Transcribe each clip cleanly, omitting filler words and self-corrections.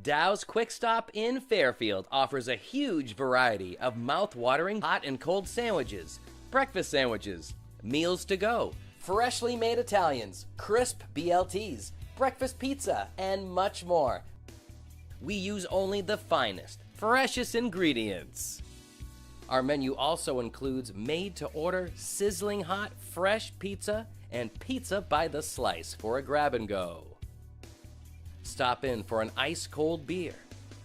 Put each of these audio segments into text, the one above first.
Dow's Quick Stop in Fairfield offers a huge variety of mouth-watering hot and cold sandwiches, breakfast sandwiches, meals to go, freshly made Italians, crisp BLTs, breakfast pizza, and much more. We use only the finest, freshest ingredients. Our menu also includes made-to-order, sizzling hot, fresh pizza and pizza by the slice for a grab-and-go. Stop in for an ice-cold beer,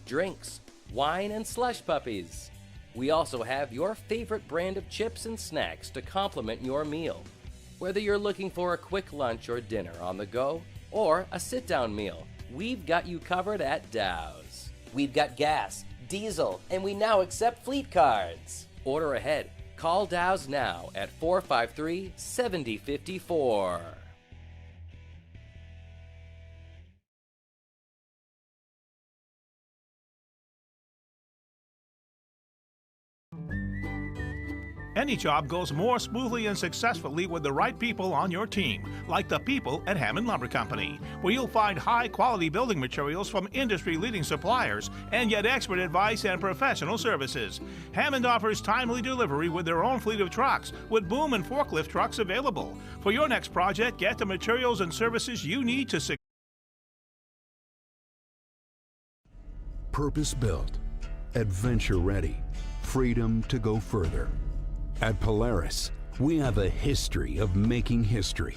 drinks, wine, and slush puppies. We also have your favorite brand of chips and snacks to complement your meal. Whether you're looking for a quick lunch or dinner on the go, or a sit-down meal, we've got you covered at Dow's. We've got gas, diesel, and we now accept fleet cards. Order ahead. Call Dow's now at 453-7054. Any job goes more smoothly and successfully with the right people on your team, like the people at Hammond Lumber Company, where you'll find high-quality building materials from industry-leading suppliers and get expert advice and professional services. Hammond offers timely delivery with their own fleet of trucks, with boom and forklift trucks available. For your next project, get the materials and services you need to succeed. Purpose-built, adventure-ready, freedom to go further. At Polaris, we have a history of making history.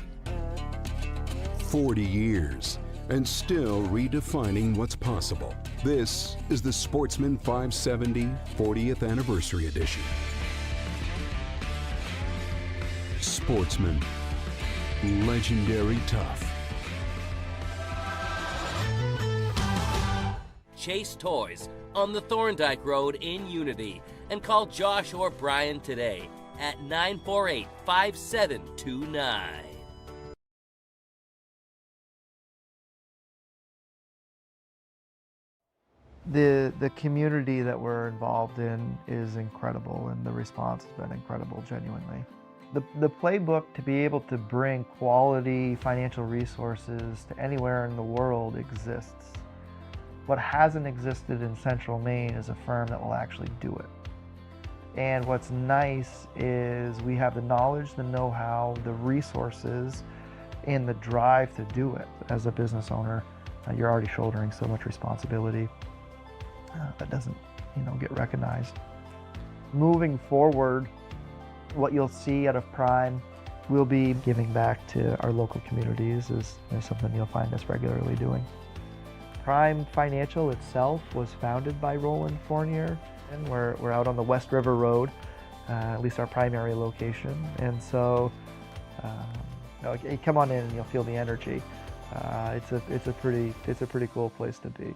40 years, and still redefining what's possible. This is the Sportsman 570 40th Anniversary Edition. Sportsman, legendary tough. Chase Toys on the Thorndike Road in Unity, and call Josh or Brian today at 948-5729. The community that we're involved in is incredible, and the response has been incredible, genuinely. The playbook to be able to bring quality financial resources to anywhere in the world exists. What hasn't existed in Central Maine is a firm that will actually do it. And what's nice is we have the knowledge, the know-how, the resources, and the drive to do it. As a business owner, you're already shouldering so much responsibility that doesn't, get recognized. Moving forward, what you'll see out of Prime, we'll be giving back to our local communities is something you'll find us regularly doing. Prime Financial itself was founded by Roland Fournier, and we're out on the West River Road, at least our primary location. And so, come on in and you'll feel the energy. It's a pretty cool place to be.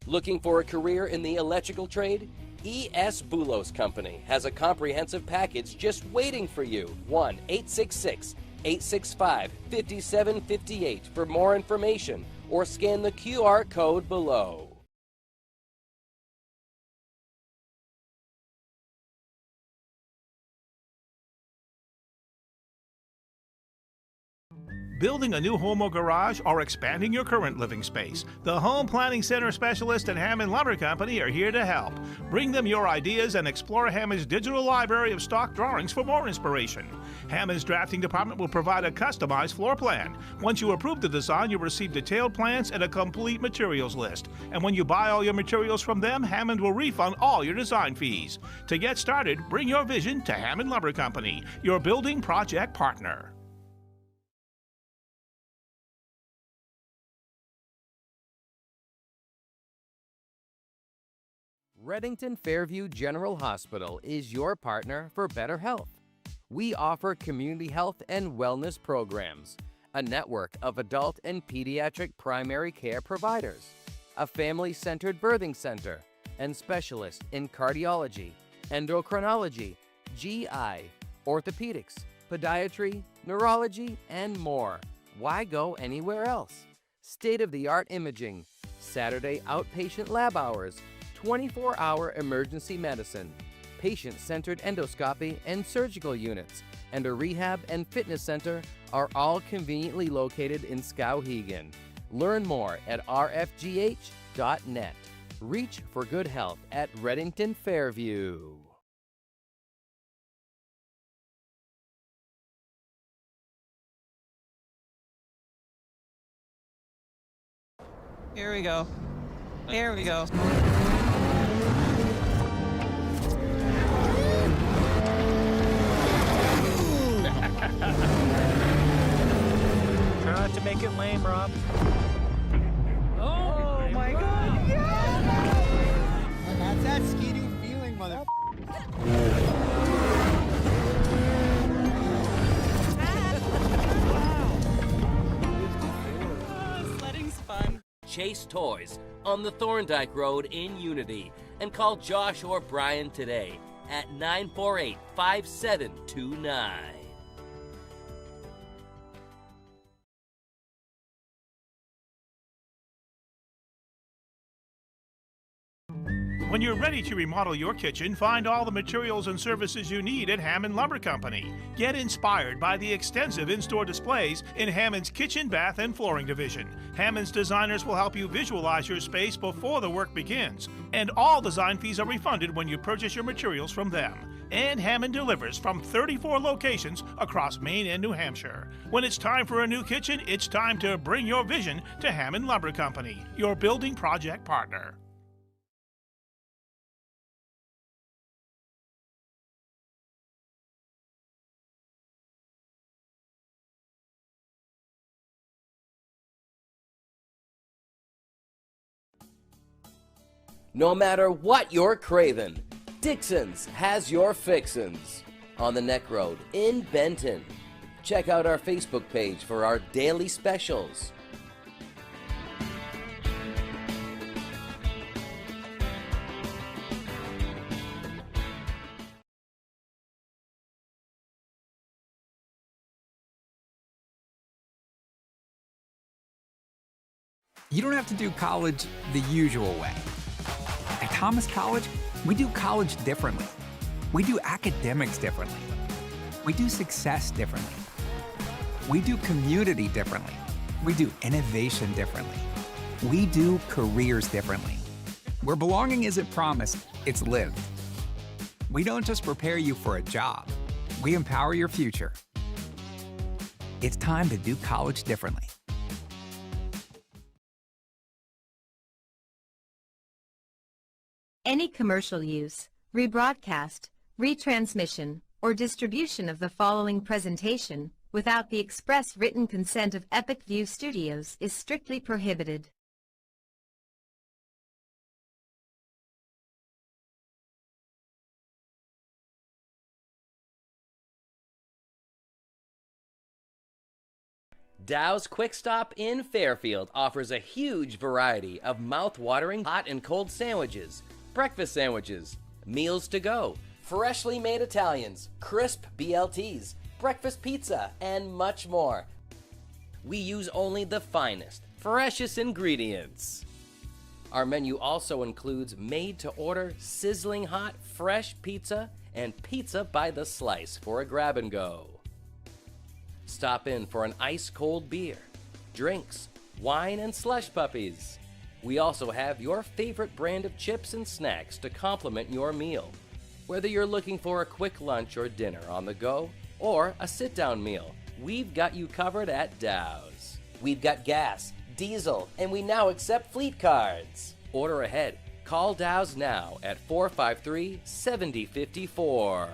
Looking for a career in the electrical trade? E.S. Boulos Company has a comprehensive package just waiting for you. 1-866-865-5758 for more information, or scan the QR code below. Building a new home or garage, or expanding your current living space, the Home Planning Center specialists at Hammond Lumber Company are here to help. Bring them your ideas and explore Hammond's digital library of stock drawings for more inspiration. Hammond's drafting department will provide a customized floor plan. Once you approve the design, you'll receive detailed plans and a complete materials list. And when you buy all your materials from them, Hammond will refund all your design fees. To get started, bring your vision to Hammond Lumber Company, your building project partner. Redington Fairview General Hospital is your partner for better health. We offer community health and wellness programs, a network of adult and pediatric primary care providers, a family-centered birthing center, and specialists in cardiology, endocrinology, GI, orthopedics, podiatry, neurology, and more. Why go anywhere else? State-of-the-art imaging, Saturday outpatient lab hours, 24-hour emergency medicine, patient-centered endoscopy and surgical units, and a rehab and fitness center are all conveniently located in Skowhegan. Learn more at rfgh.net. Reach for good health at Redington Fairview. Here we go. Here we go. Try not to make it lame, Rob. Oh my god! Yeah! That's that ski-doo feeling, mother. Sledding's fun. Chase Toys on the Thorndike Road in Unity, and call Josh or Brian today at 948-5729. When you're ready to remodel your kitchen, find all the materials and services you need at Hammond Lumber Company. Get inspired by the extensive in-store displays in Hammond's kitchen, bath, and flooring division. Hammond's designers will help you visualize your space before the work begins. And all design fees are refunded when you purchase your materials from them. And Hammond delivers from 34 locations across Maine and New Hampshire. When it's time for a new kitchen, it's time to bring your vision to Hammond Lumber Company, your building project partner. No matter what you're craving, Dixon's has your fixins. On the Neck Road in Benton. Check out our Facebook page for our daily specials. You don't have to do college the usual way. At Thomas College, we do college differently. We do academics differently. We do success differently. We do community differently. We do innovation differently. We do careers differently. Where belonging isn't promised, it's lived. We don't just prepare you for a job, we empower your future. It's time to do college differently. Any commercial use, rebroadcast, retransmission, or distribution of the following presentation without the express written consent of Epic View Studios is strictly prohibited. Dow's Quick Stop in Fairfield offers a huge variety of mouth-watering hot and cold sandwiches, breakfast sandwiches, meals to go, freshly made Italians, crisp BLTs, breakfast pizza, and much more. We use only the finest, freshest ingredients. Our menu also includes made-to-order, sizzling hot, fresh pizza and pizza by the slice for a grab-and-go. Stop in for an ice-cold beer, drinks, wine, and slush puppies. We also have your favorite brand of chips and snacks to complement your meal. Whether you're looking for a quick lunch or dinner on the go, or a sit-down meal, we've got you covered at Dow's. We've got gas, diesel, and we now accept fleet cards. Order ahead. Call Dow's now at 453-7054.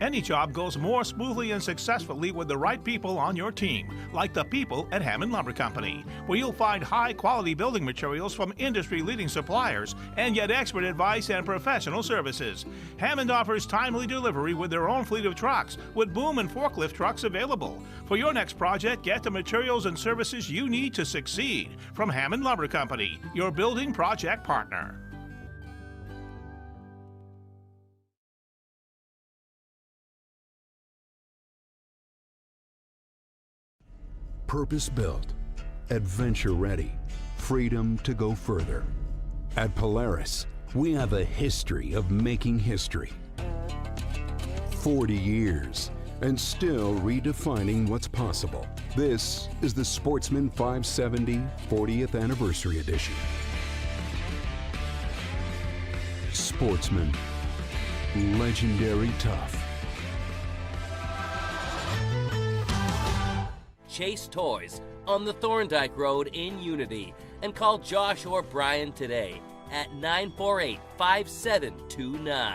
Any job goes more smoothly and successfully with the right people on your team, like the people at Hammond Lumber Company, where you'll find high-quality building materials from industry-leading suppliers and get expert advice and professional services. Hammond offers timely delivery with their own fleet of trucks, with boom and forklift trucks available. For your next project, get the materials and services you need to succeed from Hammond Lumber Company, your building project partner. Purpose-built, adventure-ready, freedom to go further. At Polaris, we have a history of making history. 40 years, and still redefining what's possible. This is the Sportsman 570 40th Anniversary Edition. Sportsman, legendary tough. Chase Toys on the Thorndike Road in Unity and call Josh or Brian today at 948-5729.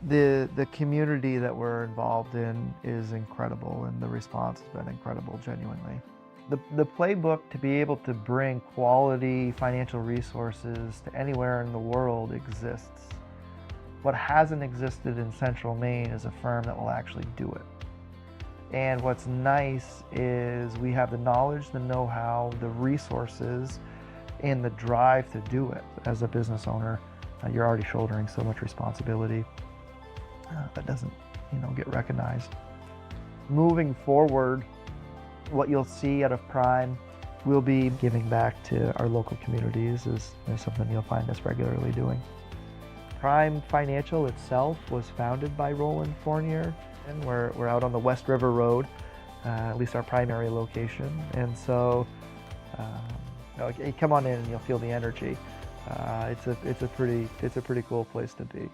The community that we're involved in is incredible, and the response has been incredible, genuinely. The playbook to be able to bring quality financial resources to anywhere in the world exists. What hasn't existed in Central Maine is a firm that will actually do it. And what's nice is we have the knowledge, the know-how, the resources, and the drive to do it. As a business owner, you're already shouldering so much responsibility that doesn't, get recognized. Moving forward, what you'll see out of Prime, we'll be giving back to our local communities is something you'll find us regularly doing. Prime Financial itself was founded by Roland Fournier, and we're out on the West River Road, at least our primary location. And so, come on in and you'll feel the energy. It's a pretty cool place to be.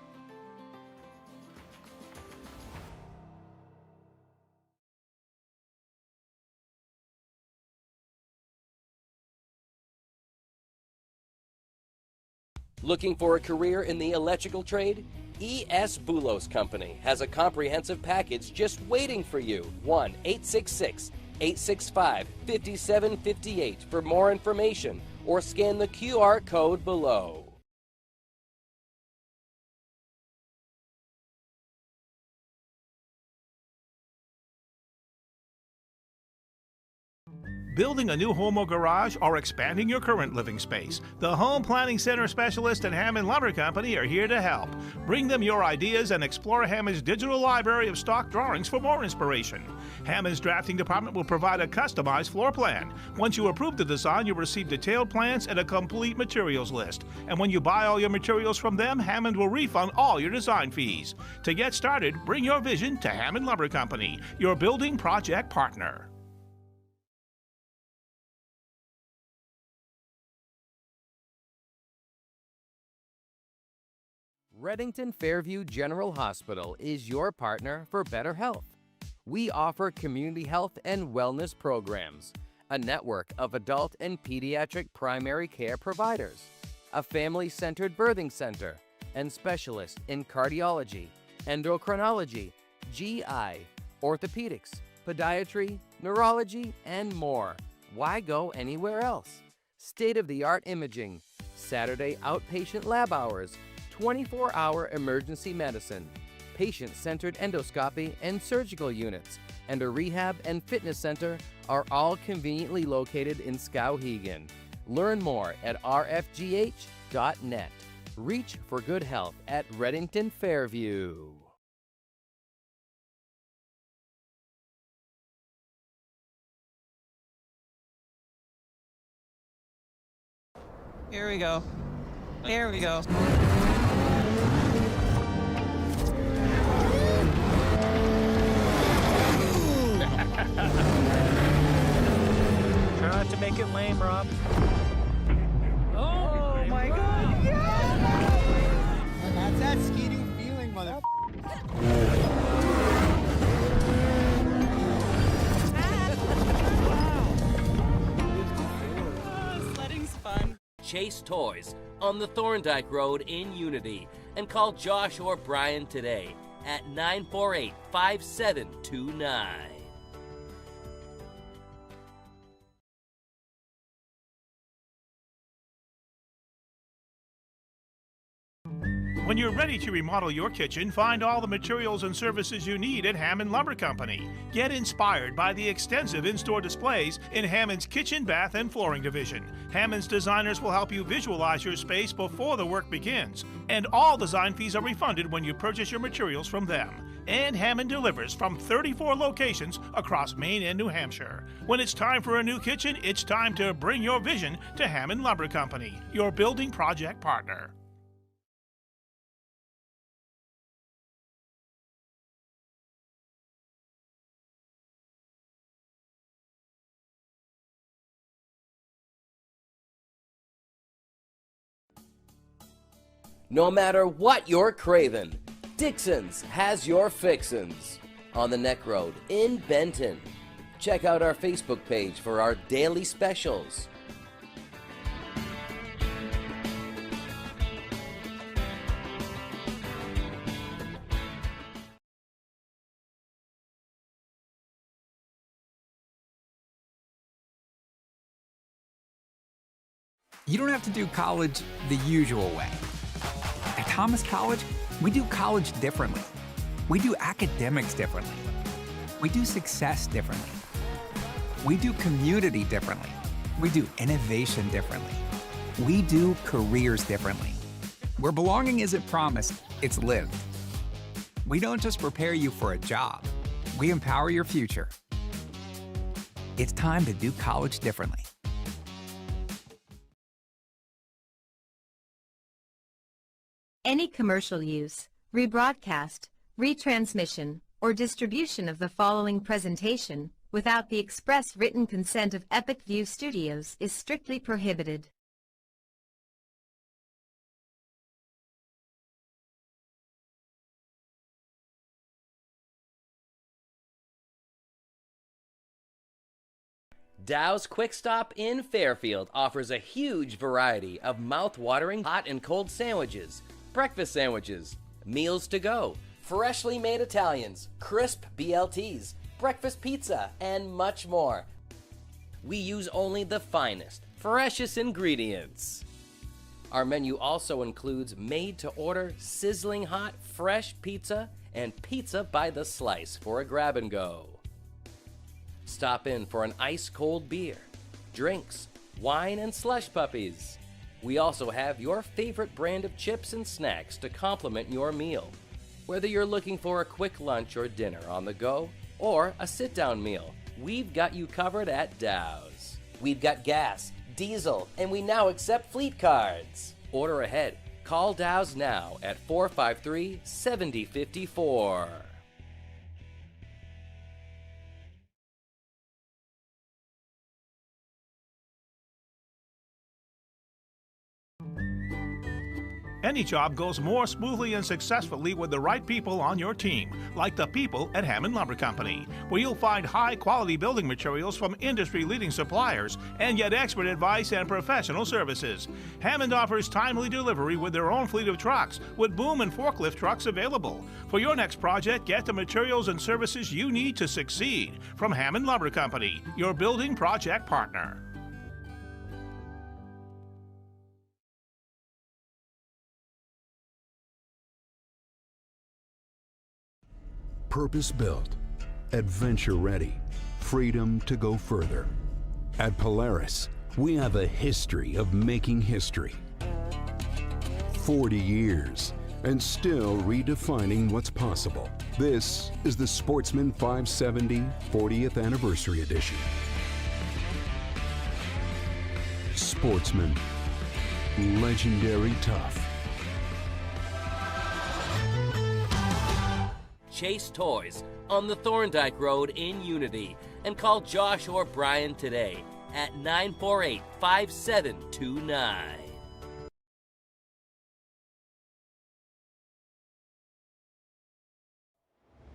Looking for a career in the electrical trade? E.S. Boulos Company has a comprehensive package just waiting for you. 1-866-865-5758 for more information or scan the QR code below. Building a new home or garage or expanding your current living space? The Home Planning Center Specialist at Hammond Lumber Company are here to help. Bring them your ideas and explore Hammond's digital library of stock drawings for more inspiration. Hammond's drafting department will provide a customized floor plan. Once you approve the design, you'll receive detailed plans and a complete materials list. And when you buy all your materials from them, Hammond will refund all your design fees. To get started, bring your vision to Hammond Lumber Company, your building project partner. Reddington Fairview General Hospital is your partner for better health. We offer community health and wellness programs, a network of adult and pediatric primary care providers, a family-centered birthing center, and specialists in cardiology, endocrinology, GI, orthopedics, podiatry, neurology, and more. Why go anywhere else? State-of-the-art imaging, Saturday outpatient lab hours, 24-hour emergency medicine, patient-centered endoscopy and surgical units, and a rehab and fitness center are all conveniently located in Skowhegan. Learn more at rfgh.net. Reach for good health at Reddington Fairview. Here we go. Here we go. Try not to make it lame, Rob. Oh my God! And that's that ski-doo feeling, mother. Sledding's fun. Chase Toys on the Thorndike Road in Unity and call Josh or Brian today at 948-5729. When you're ready to remodel your kitchen, find all the materials and services you need at Hammond Lumber Company. Get inspired by the extensive in-store displays in Hammond's kitchen, bath, and flooring division. Hammond's designers will help you visualize your space before the work begins. And all design fees are refunded when you purchase your materials from them. And Hammond delivers from 34 locations across Maine and New Hampshire. When it's time for a new kitchen, it's time to bring your vision to Hammond Lumber Company, your building project partner. No matter what you're craving, Dixon's has your fixins. On the Neck Road in Benton. Check out our Facebook page for our daily specials. You don't have to do college the usual way. At Thomas College, we do college differently. We do academics differently. We do success differently. We do community differently. We do innovation differently. We do careers differently. Where belonging isn't promised, it's lived. We don't just prepare you for a job, we empower your future. It's time to do college differently. Any commercial use, rebroadcast, retransmission, or distribution of the following presentation without the express written consent of Epic View Studios is strictly prohibited. Dow's Quick Stop in Fairfield offers a huge variety of mouth-watering hot and cold sandwiches, breakfast sandwiches, meals to go, freshly made Italians, crisp BLTs, breakfast pizza, and much more. We use only the finest, freshest ingredients. Our menu also includes made-to-order, sizzling hot, fresh pizza and pizza by the slice for a grab-and-go. Stop in for an ice-cold beer, drinks, wine, and slush puppies. We also have your favorite brand of chips and snacks to complement your meal. Whether you're looking for a quick lunch or dinner on the go, or a sit-down meal, we've got you covered at Dow's. We've got gas, diesel, and we now accept fleet cards. Order ahead. Call Dow's now at 453-7054. Any job goes more smoothly and successfully with the right people on your team, like the people at Hammond Lumber Company, where you'll find high-quality building materials from industry-leading suppliers and get expert advice and professional services. Hammond offers timely delivery with their own fleet of trucks, with boom and forklift trucks available. For your next project, get the materials and services you need to succeed from Hammond Lumber Company, your building project partner. Purpose-built, adventure-ready, freedom to go further. At Polaris, we have a history of making history. 40 years, and still redefining what's possible. This is the Sportsman 570 40th Anniversary Edition. Sportsman, legendary tough. Chase Toys on the Thorndike Road in Unity, and call Josh or Brian today at 948-5729.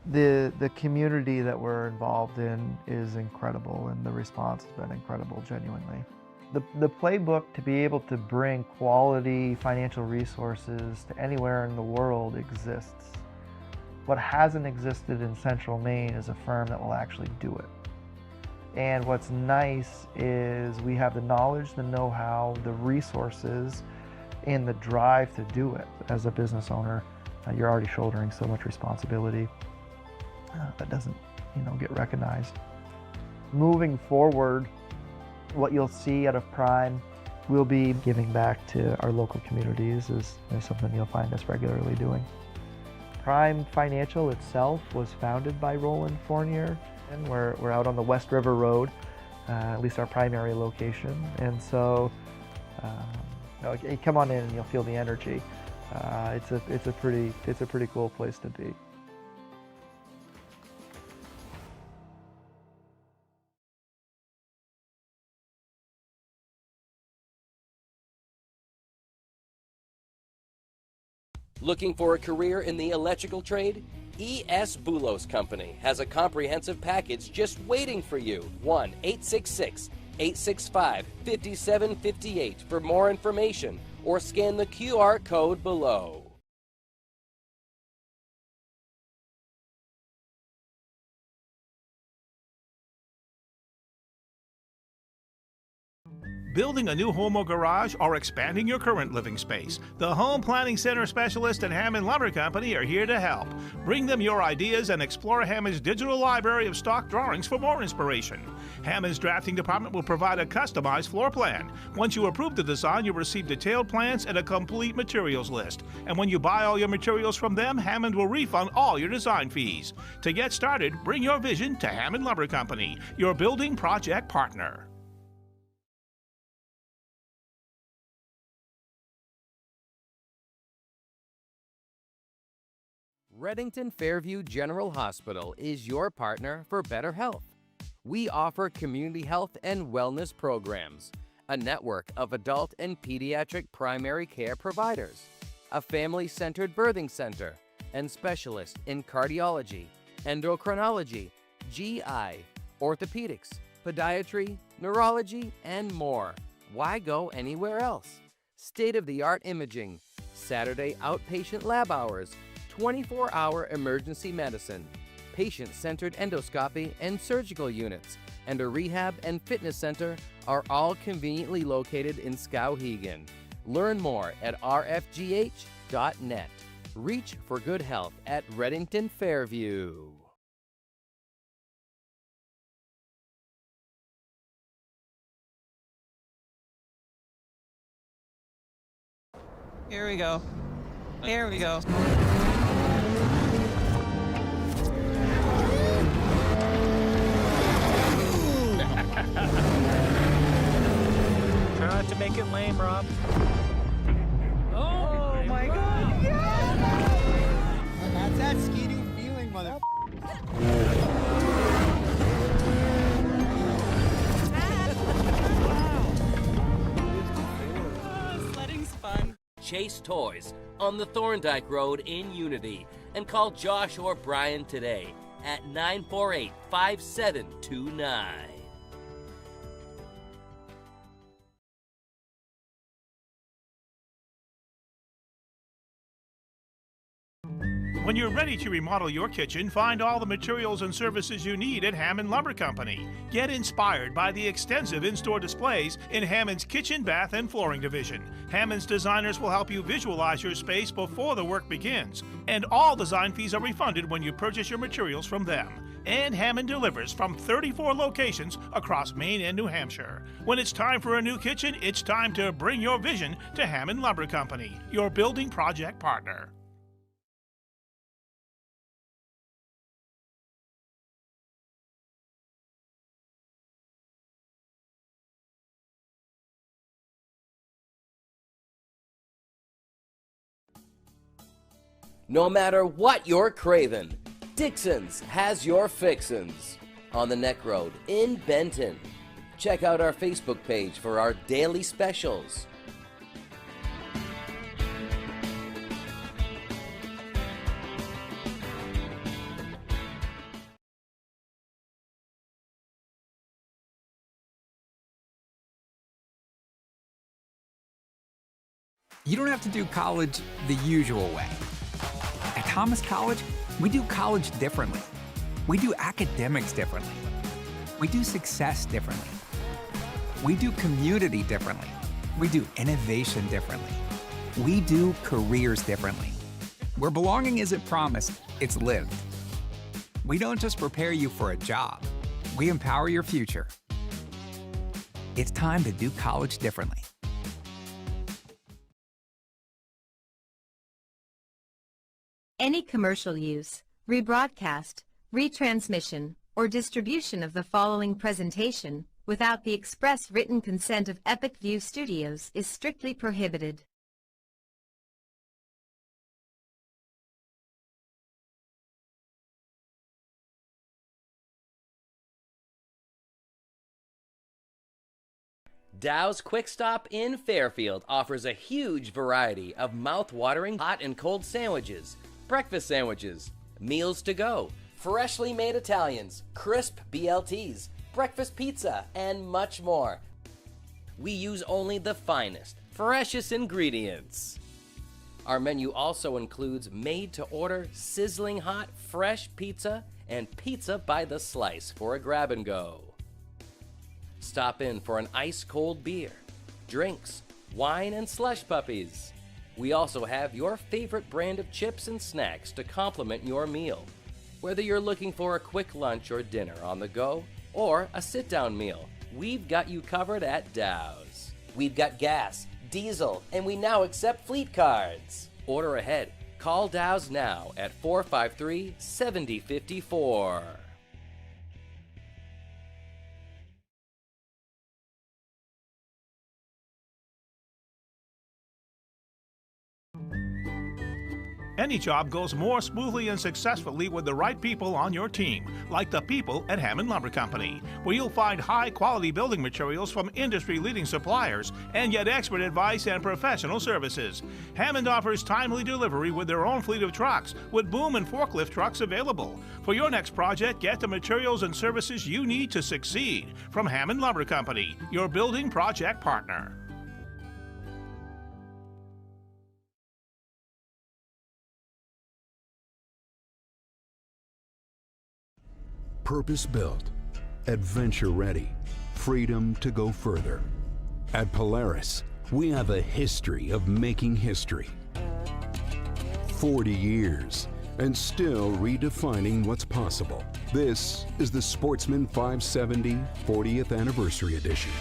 The community that we're involved in is incredible, and the response has been incredible, genuinely. The playbook to be able to bring quality financial resources to anywhere in the world exists. What hasn't existed in Central Maine is a firm that will actually do it. And what's nice is we have the knowledge, the know-how, the resources, and the drive to do it. As a business owner, you're already shouldering so much responsibility that doesn't, get recognized. Moving forward, what you'll see out of Prime, we'll be giving back to our local communities is something you'll find us regularly doing. Prime Financial itself was founded by Roland Fournier, and we're out on the West River Road, at least our primary location. And so, come on in and you'll feel the energy. It's a pretty cool place to be. Looking for a career in the electrical trade? E.S. Boulos Company has a comprehensive package just waiting for you. 1-866-865-5758 for more information or scan the QR code below. Building a new home or garage or expanding your current living space? The Home Planning Center Specialist and Hammond Lumber Company are here to help. Bring them your ideas and explore Hammond's digital library of stock drawings for more inspiration. Hammond's drafting department will provide a customized floor plan. Once you approve the design, you'll receive detailed plans and a complete materials list. And when you buy all your materials from them, Hammond will refund all your design fees. To get started, bring your vision to Hammond Lumber Company, your building project partner. Reddington Fairview General Hospital is your partner for better health. We offer community health and wellness programs, a network of adult and pediatric primary care providers, a family-centered birthing center, and specialists in cardiology, endocrinology, GI, orthopedics, podiatry, neurology, and more. Why go anywhere else? State-of-the-art imaging, Saturday outpatient lab hours, 24-hour emergency medicine, patient-centered endoscopy and surgical units, and a rehab and fitness center are all conveniently located in Skowhegan. Learn more at rfgh.net. Reach for good health at Reddington Fairview. Here we go. Here we go. Try not to make it lame, Rob. Oh my God! Yeah! And that's that Ski-Doo feeling, mother. Sledding's fun. Chase Toys on the Thorndike Road in Unity and call Josh or Brian today at 948-5729. When you're ready to remodel your kitchen, find all the materials and services you need at Hammond Lumber Company. Get inspired by the extensive in-store displays in Hammond's kitchen, bath, and flooring division. Hammond's designers will help you visualize your space before the work begins. And all design fees are refunded when you purchase your materials from them. And Hammond delivers from 34 locations across Maine and New Hampshire. When it's time for a new kitchen, it's time to bring your vision to Hammond Lumber Company, your building project partner. No matter what you're craving, Dixon's has your fixins on the Neck Road in Benton. Check out our Facebook page for our daily specials. You don't have to do college the usual way. At Thomas College, we do college differently. We do academics differently. We do success differently. We do community differently. We do innovation differently. We do careers differently. Where belonging isn't promised, it's lived. We don't just prepare you for a job, we empower your future. It's time to do college differently. Any commercial use, rebroadcast, retransmission, or distribution of the following presentation without the express written consent of Epic View Studios is strictly prohibited. Dow's Quick Stop in Fairfield offers a huge variety of mouth-watering hot and cold sandwiches, breakfast sandwiches, meals to go, freshly made Italians, crisp BLTs, breakfast pizza, and much more. We use only the finest, freshest ingredients. Our menu also includes made-to-order, sizzling hot, fresh pizza and pizza by the slice for a grab-and-go. Stop in for an ice-cold beer, drinks, wine, and slush puppies. We also have your favorite brand of chips and snacks to complement your meal. Whether you're looking for a quick lunch or dinner on the go, or a sit-down meal, we've got you covered at Dow's. We've got gas, diesel, and we now accept fleet cards. Order ahead. Call Dow's now at 453-7054. Any job goes more smoothly and successfully with the right people on your team, like the people at Hammond Lumber Company, where you'll find high-quality building materials from industry-leading suppliers and get expert advice and professional services. Hammond offers timely delivery with their own fleet of trucks, with boom and forklift trucks available. For your next project, get the materials and services you need to succeed from Hammond Lumber Company, your building project partner. Purpose-built, adventure-ready, freedom to go further. At Polaris, we have a history of making history. 40 years, and still redefining what's possible. This is the Sportsman 570 40th Anniversary Edition.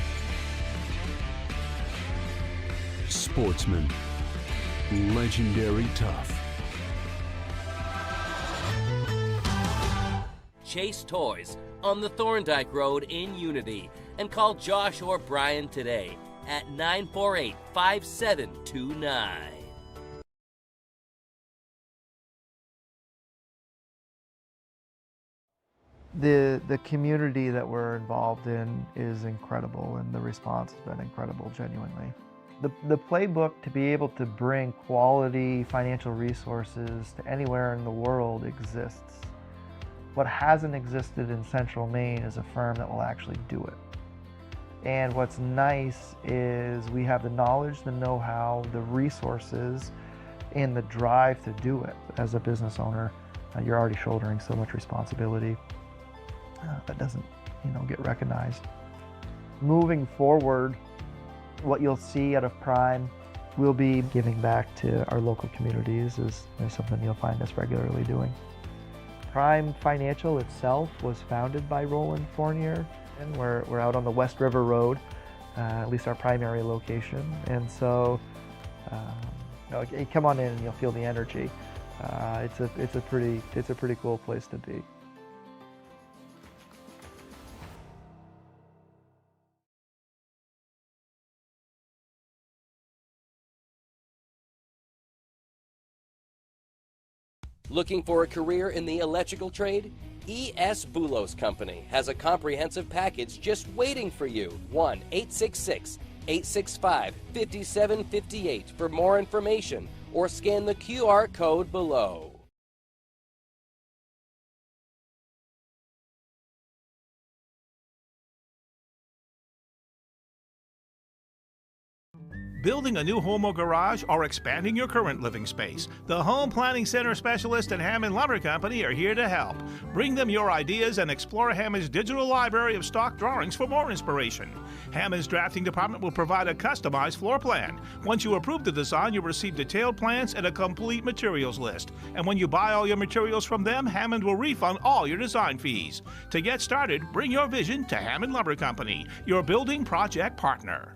Sportsman, legendary tough. Chase Toys on the Thorndike Road in Unity, and call Josh or Brian today at 948-5729. The community that we're involved in is incredible, and the response has been incredible, genuinely. The playbook to be able to bring quality financial resources to anywhere in the world exists. What hasn't existed in Central Maine is a firm that will actually do it. And what's nice is we have the knowledge, the know-how, the resources, and the drive to do it. As a business owner, you're already shouldering so much responsibility that doesn't, get recognized. Moving forward, what you'll see out of Prime, we'll be giving back to our local communities is something you'll find us regularly doing. Prime Financial itself was founded by Roland Fournier, and we're out on the West River Road, at least our primary location. And so, you come on in and you'll feel the energy. It's a pretty cool place to be. Looking for a career in the electrical trade? E.S. Boulos Company has a comprehensive package just waiting for you. 1-866-865-5758 for more information, or scan the QR code below. Building a new home or garage or expanding your current living space? The Home Planning Center specialist and Hammond Lumber Company are here to help. Bring them your ideas and explore Hammond's digital library of stock drawings for more inspiration. Hammond's drafting department will provide a customized floor plan. Once you approve the design, you'll receive detailed plans and a complete materials list. And when you buy all your materials from them, Hammond will refund all your design fees. To get started, bring your vision to Hammond Lumber Company, your building project partner.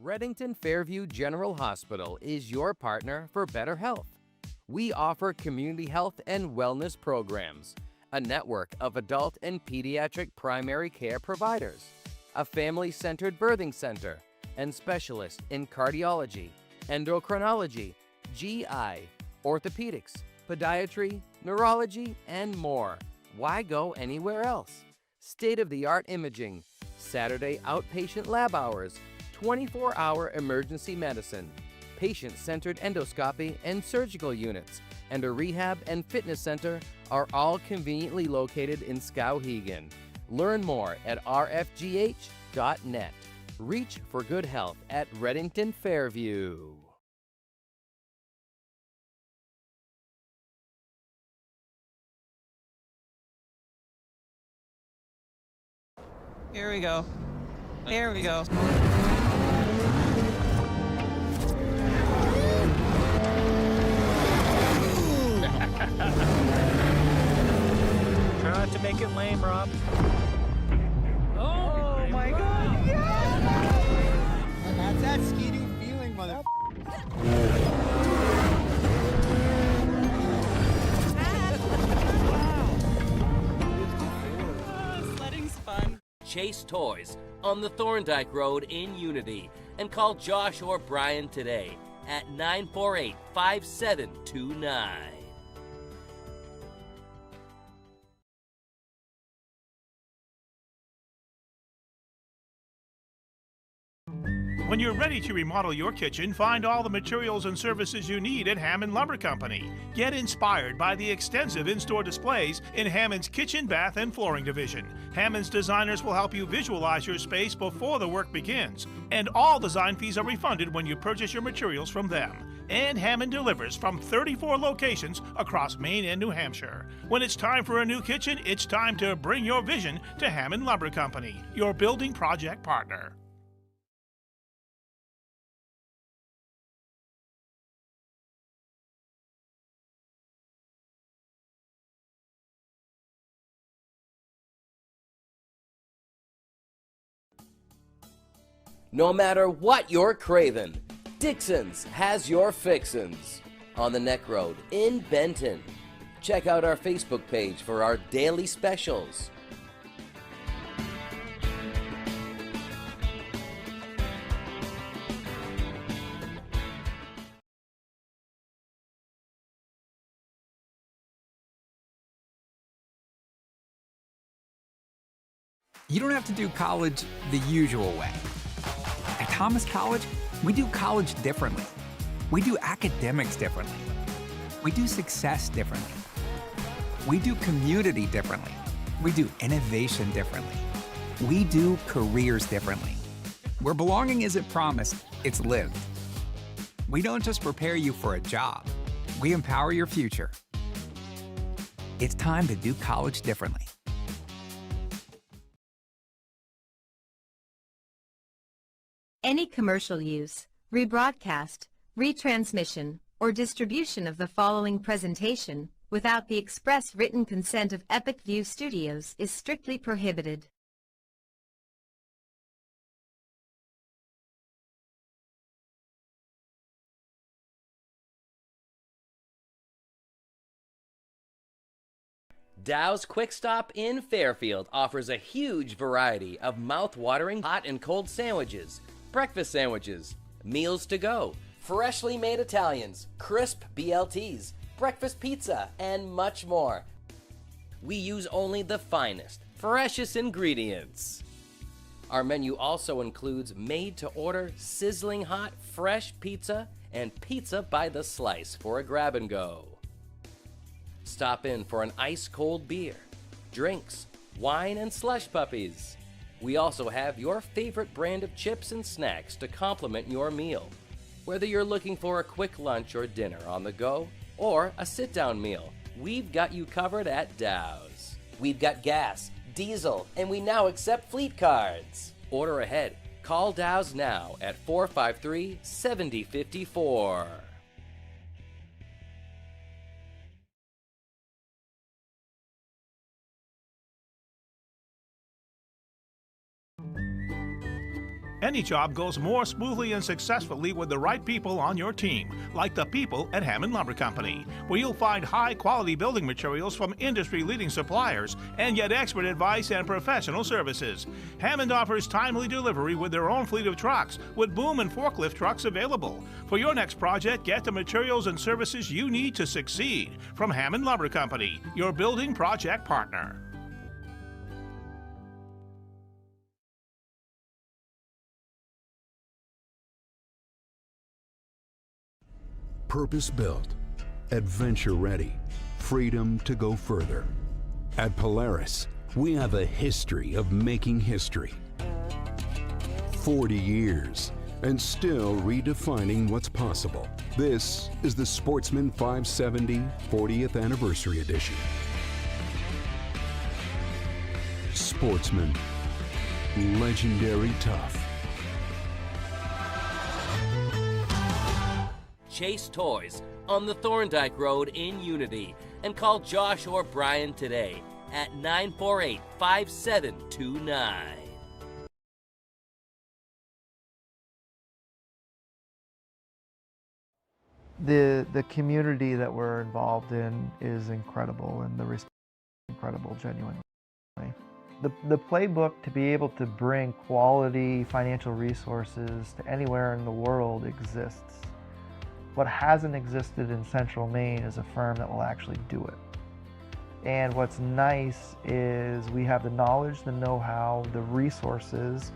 Reddington Fairview General Hospital is your partner for better health. We offer community health and wellness programs, a network of adult and pediatric primary care providers, a family-centered birthing center, and specialists in cardiology, endocrinology, GI, orthopedics, podiatry, neurology, and more. Why go anywhere else? State-of-the-art imaging, Saturday outpatient lab hours, 24-hour emergency medicine, patient-centered endoscopy and surgical units, and a rehab and fitness center are all conveniently located in Skowhegan. Learn more at rfgh.net. Reach for good health at Reddington Fairview. Here we go. Here we go. Try not to make it lame, Rob. Oh my god! Yeah! And that's that skating feeling, mother. Sledding's fun. Chase Toys on the Thorndike Road in Unity and call Josh or Brian today at 948-5729. When you're ready to remodel your kitchen, find all the materials and services you need at Hammond Lumber Company. Get inspired by the extensive in-store displays in Hammond's kitchen, bath, and flooring division. Hammond's designers will help you visualize your space before the work begins. And all design fees are refunded when you purchase your materials from them. And Hammond delivers from 34 locations across Maine and New Hampshire. When it's time for a new kitchen, it's time to bring your vision to Hammond Lumber Company, your building project partner. No matter what you're craving, Dixon's has your fixins. On the Neck Road in Benton. Check out our Facebook page for our daily specials. You don't have to do college the usual way. At Thomas College, we do college differently. We do academics differently. We do success differently. We do community differently. We do innovation differently. We do careers differently. Where belonging isn't promised, it's lived. We don't just prepare you for a job, we empower your future. It's time to do college differently. Any commercial use, rebroadcast, retransmission, or distribution of the following presentation without the express written consent of Epic View Studios is strictly prohibited. Dow's Quick Stop in Fairfield offers a huge variety of mouth-watering hot and cold sandwiches, breakfast sandwiches, meals to go, freshly made Italians, crisp BLTs, breakfast pizza, and much more. We use only the finest, freshest ingredients. Our menu also includes made-to-order, sizzling hot, fresh pizza and pizza by the slice for a grab-and-go. Stop in for an ice-cold beer, drinks, wine, and slush puppies. We also have your favorite brand of chips and snacks to complement your meal. Whether you're looking for a quick lunch or dinner on the go, or a sit-down meal, we've got you covered at Dow's. We've got gas, diesel, and we now accept fleet cards. Order ahead. Call Dow's now at 453-7054. Any job goes more smoothly and successfully with the right people on your team, like the people at Hammond Lumber Company, where you'll find high-quality building materials from industry-leading suppliers and get expert advice and professional services. Hammond offers timely delivery with their own fleet of trucks, with boom and forklift trucks available. For your next project, get the materials and services you need to succeed from Hammond Lumber Company, your building project partner. Purpose-built, adventure-ready, freedom to go further. At Polaris, we have a history of making history. 40 years, and still redefining what's possible. This is the Sportsman 570 40th Anniversary Edition. Sportsman, legendary tough. Chase Toys on the Thorndike Road in Unity, and call Josh or Brian today at 948-5729. The community that we're involved in is incredible, and the response is incredible, genuinely. The playbook to be able to bring quality financial resources to anywhere in the world exists. What hasn't existed in Central Maine is a firm that will actually do it. And what's nice is we have the knowledge, the know-how, the resources,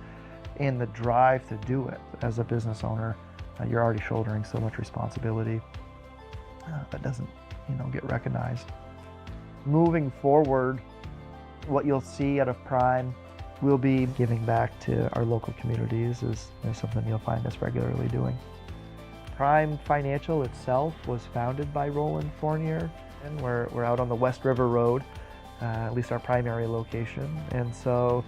and the drive to do it. As a business owner, you're already shouldering so much responsibility that doesn't, get recognized. Moving forward, what you'll see out of Prime, we'll be giving back to our local communities is something you'll find us regularly doing. Prime Financial itself was founded by Roland Fournier, and we're out on the West River Road, at least our primary location. And so,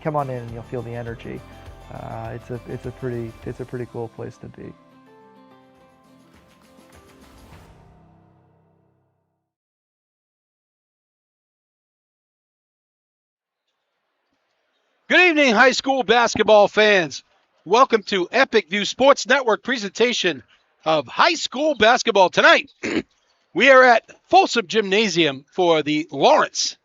come on in and you'll feel the energy. It's a pretty cool place to be. Good evening, high school basketball fans. Welcome to Epic View Sports Network presentation of high school basketball. Tonight, we are at Folsom Gymnasium for the Lawrence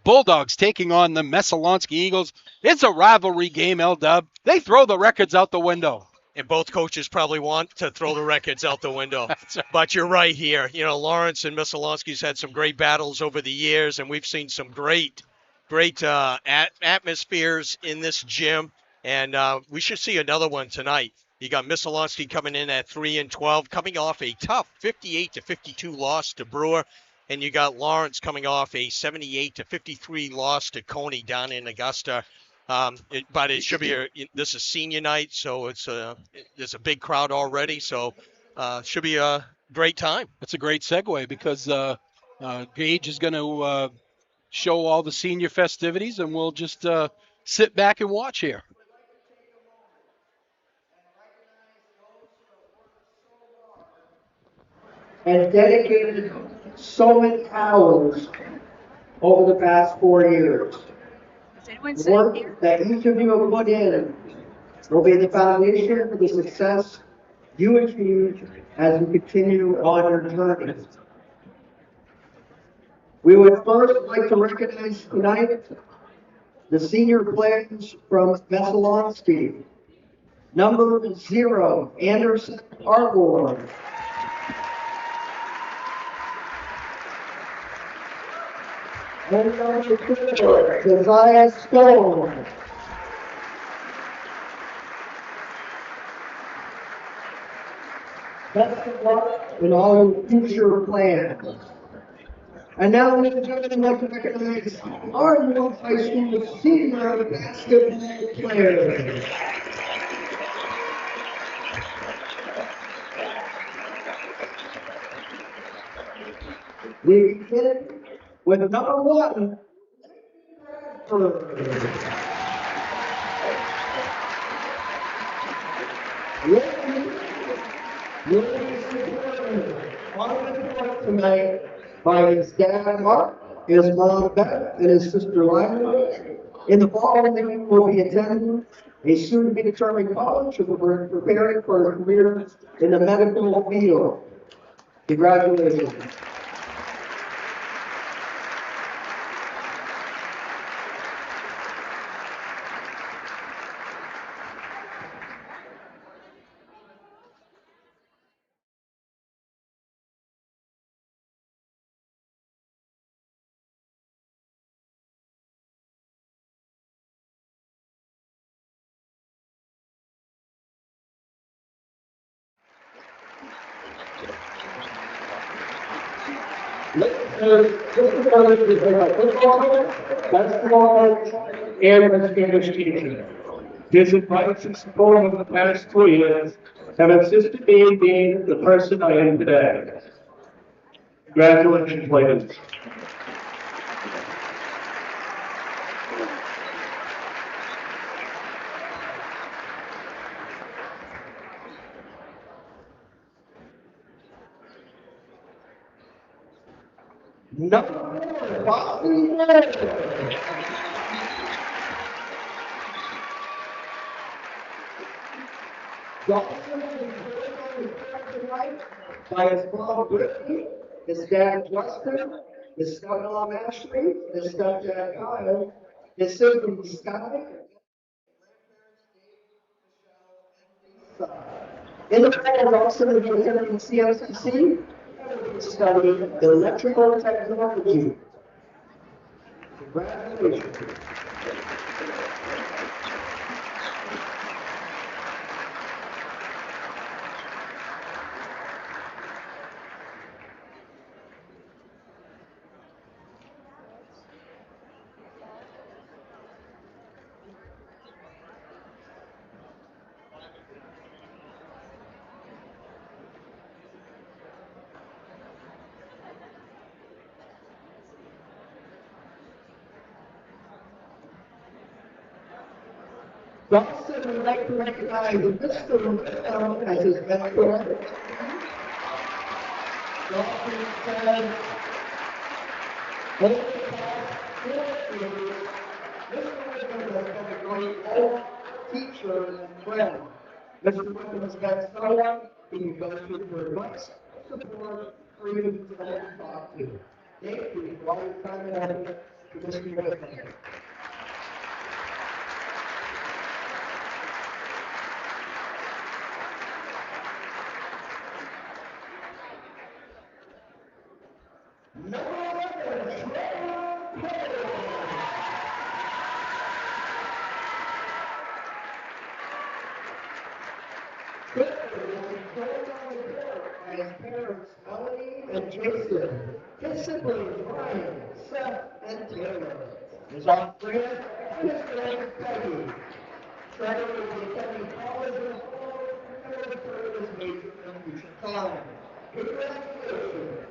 Bulldogs taking on the Messalonksee Eagles. It's a rivalry game, L-Dub. They throw the records out the window. And both coaches probably want to throw the records out the window. But you're right here. Lawrence and Messalonskee's had some great battles over the years, and we've seen some great atmospheres in this gym. And we should see another one tonight. You got Messalonksee coming in at 3-12, coming off a tough 58-52 loss to Brewer. And you got Lawrence coming off a 78-53 loss to Coney down in Augusta. But it should be this is senior night, so there's a big crowd already. So should be a great time. That's a great segue because Gage is going to show all the senior festivities, and we'll just sit back and watch here. And dedicated so many hours over the past 4 years. The work that each of you have put in will be the foundation for the success you achieve as you continue on your journey. We would first like to recognize tonight the senior players from Messalonksee. Number 0, Anderson Arbor. And number 4, Josiah Stone. Best of luck in all your future plans. And now, ladies and gentlemen, I'd like to recognize our North High School senior basketball players. We begin with number 1, on the court tonight by his dad Mark, his mom Beth, and his sister Lila. In the fall, they will be attending a soon-to-be-determined college and we're preparing for a career in the medical field. Congratulations. Basketball and Spanish teaching. His advice and support over the past 2 years have assisted me in being the person I am today. Congratulations, ladies. Number 4, Boston by his mom Brittany, his dad Justin, his stepmom Ashley, his stepdad Kyle, his siblings Sky. In the fall, also going to be attending CMCC, studying electrical technology. Congratulations. Dawson would like to recognize Mr. Messalonksee as his mentor. Dawson said, over the past 4 years, Mr. Whitman has been a great old teacher and friend. Mr. Whitman has been someone who goes for advice, support, or even someone to talk to. Thank you for all your time and effort to Mr. Whitman. His parents, Melanie and Jason, his siblings, Ryan, Seth, and Taylor, his aunt Fran, and his friend Peggy. Trevor will be attending college this fall and will determine his major in future time. Congratulations.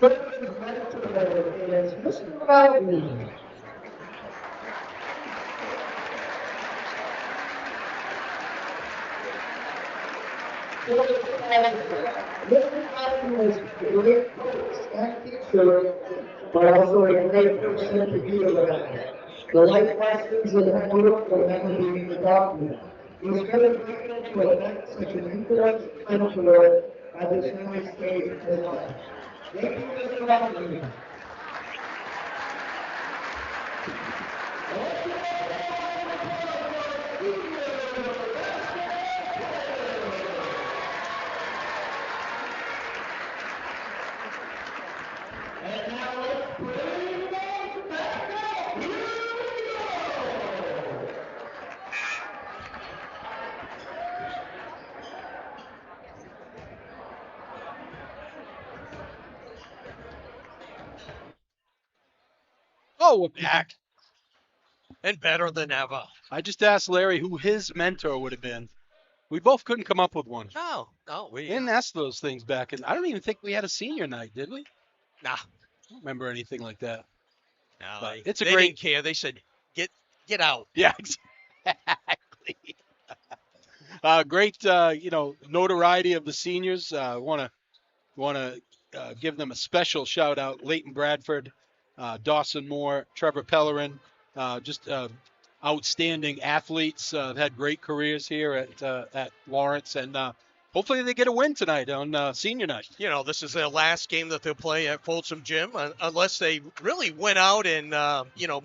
Children's mentor is Mr. Loudon. Mr. Cotton was a great coach and teacher, but also a great person to be around. The life lessons and handwork will never be forgotten. He was very grateful to have met such an influential mentor at this early stage of his life. Thank you, Mr. Cotton. Oh, we're back. And better than ever. I just asked Larry who his mentor would have been. We both couldn't come up with one. No, We we didn't ask those things back, and I don't even think we had a senior night, did we? nah. I don't remember anything like that. No, But they, it's a they great. didn't care. They said, get out. Yeah, exactly. Great, notoriety of the seniors. Want to give them a special shout out. Leighton Bradford, Dawson Moore, Trevor Pellerin, just outstanding athletes. Had great careers here at Lawrence, and hopefully they get a win tonight on senior night. You know, this is their last game that they'll play at Folsom Gym, unless they really went out and,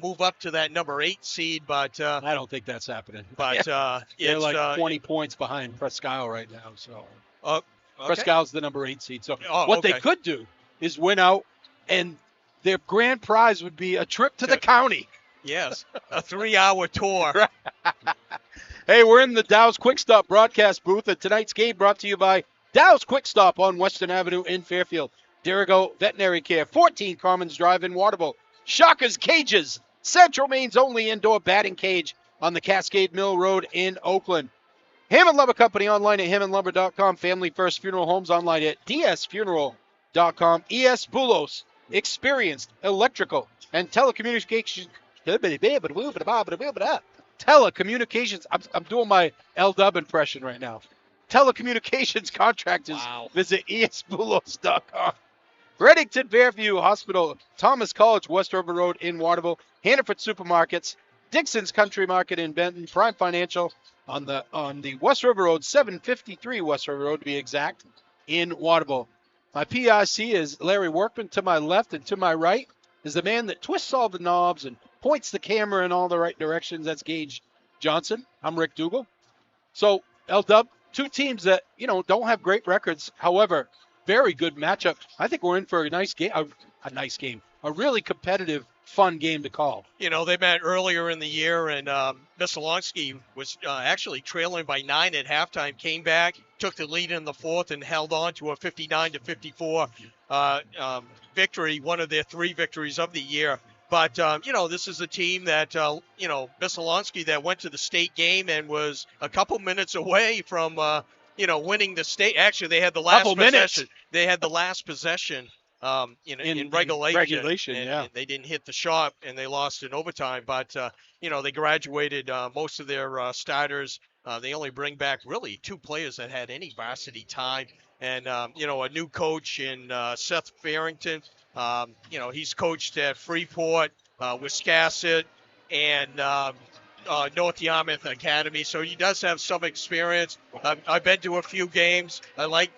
move up to that number 8 seed. But I don't think that's happening. But they're it's like 20 points behind Presque Isle right now. So okay. Presque Isle's the number 8 seed. So Oh, what okay. they could do is win out, and their grand prize would be a trip to the county. Yes, a 3-hour tour. Hey, we're in the Dow's Quick Stop broadcast booth, and tonight's game brought to you by Dow's Quick Stop on Western Avenue in Fairfield. Dirigo Veterinary Care, 14 Commons Drive in Waterville. Shockers Cages, Central Maine's only indoor batting cage on the Cascade Mill Road in Oakland. Hammond Lumber Company online at hammondlumber.com. Family First Funeral Homes online at dsfuneral.com. ES Bulos, experienced electrical and telecommunications. Telecommunications. I'm doing my L-Dub impression right now. Telecommunications contractors. Wow. Visit esbulos.com. Reddington Fairview Hospital, Thomas College, West River Road in Waterville, Hannaford Supermarkets, Dixon's Country Market in Benton, Prime Financial on the West River Road, 753 West River Road to be exact, in Waterville. My PIC is Larry Workman. To my left and to my right is the man that twists all the knobs and points the camera in all the right directions. That's Gage Johnson. I'm Rick Dougal. So, L-Dub, two teams that, don't have great records. However, very good matchup. I think we're in for a nice game. A really competitive, fun game to call. They met earlier in the year, and Messalonksee was actually trailing by 9 at halftime, came back, took the lead in the fourth, and held on to a 59-54 victory, one of their 3 victories of the year. But, this is a team that, Messalonksee that went to the state game and was a couple minutes away from, winning the state. Actually, they had the last possession. They had the last possession in regulation. And they didn't hit the shot, and they lost in overtime. But, they graduated most of their starters. They only bring back really 2 players that had any varsity time. And, a new coach in Seth Farrington. He's coached at Freeport, Wiscasset, and North Yarmouth Academy, so he does have some experience. I've been to a few games. I like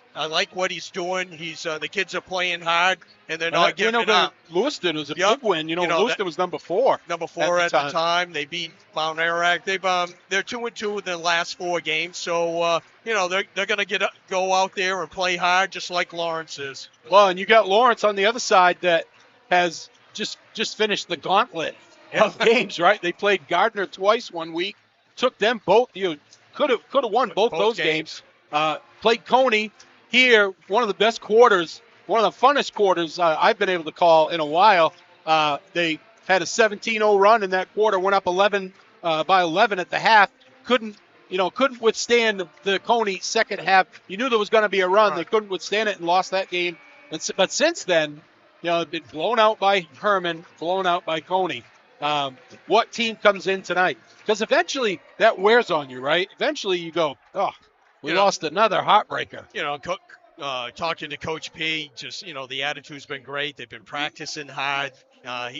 what he's doing. He's the kids are playing hard, and they're not giving up. Lewiston was a big win. Lewiston was number 4. Number 4 at the time. They beat Mount Ararat. They're 2-2 in the last 4 games, so they're going to go out there and play hard, just like Lawrence is. Well, and you got Lawrence on the other side that has just finished the gauntlet of games, right? They played Gardner twice one week, took them both. You could have won both those games. Played Coney here, one of the best quarters, one of the funnest quarters I've been able to call in a while. They had a 17-0 run in that quarter, went up 11 by 11 at the half. Couldn't withstand the Coney second half. You knew there was going to be a run. They couldn't withstand it and lost that game. But since then, they've been blown out by Herman, blown out by Coney. What team comes in tonight? Because eventually that wears on you, right? Eventually you go, We lost another heartbreaker. Talking to Coach P, just, the attitude's been great. They've been practicing hard.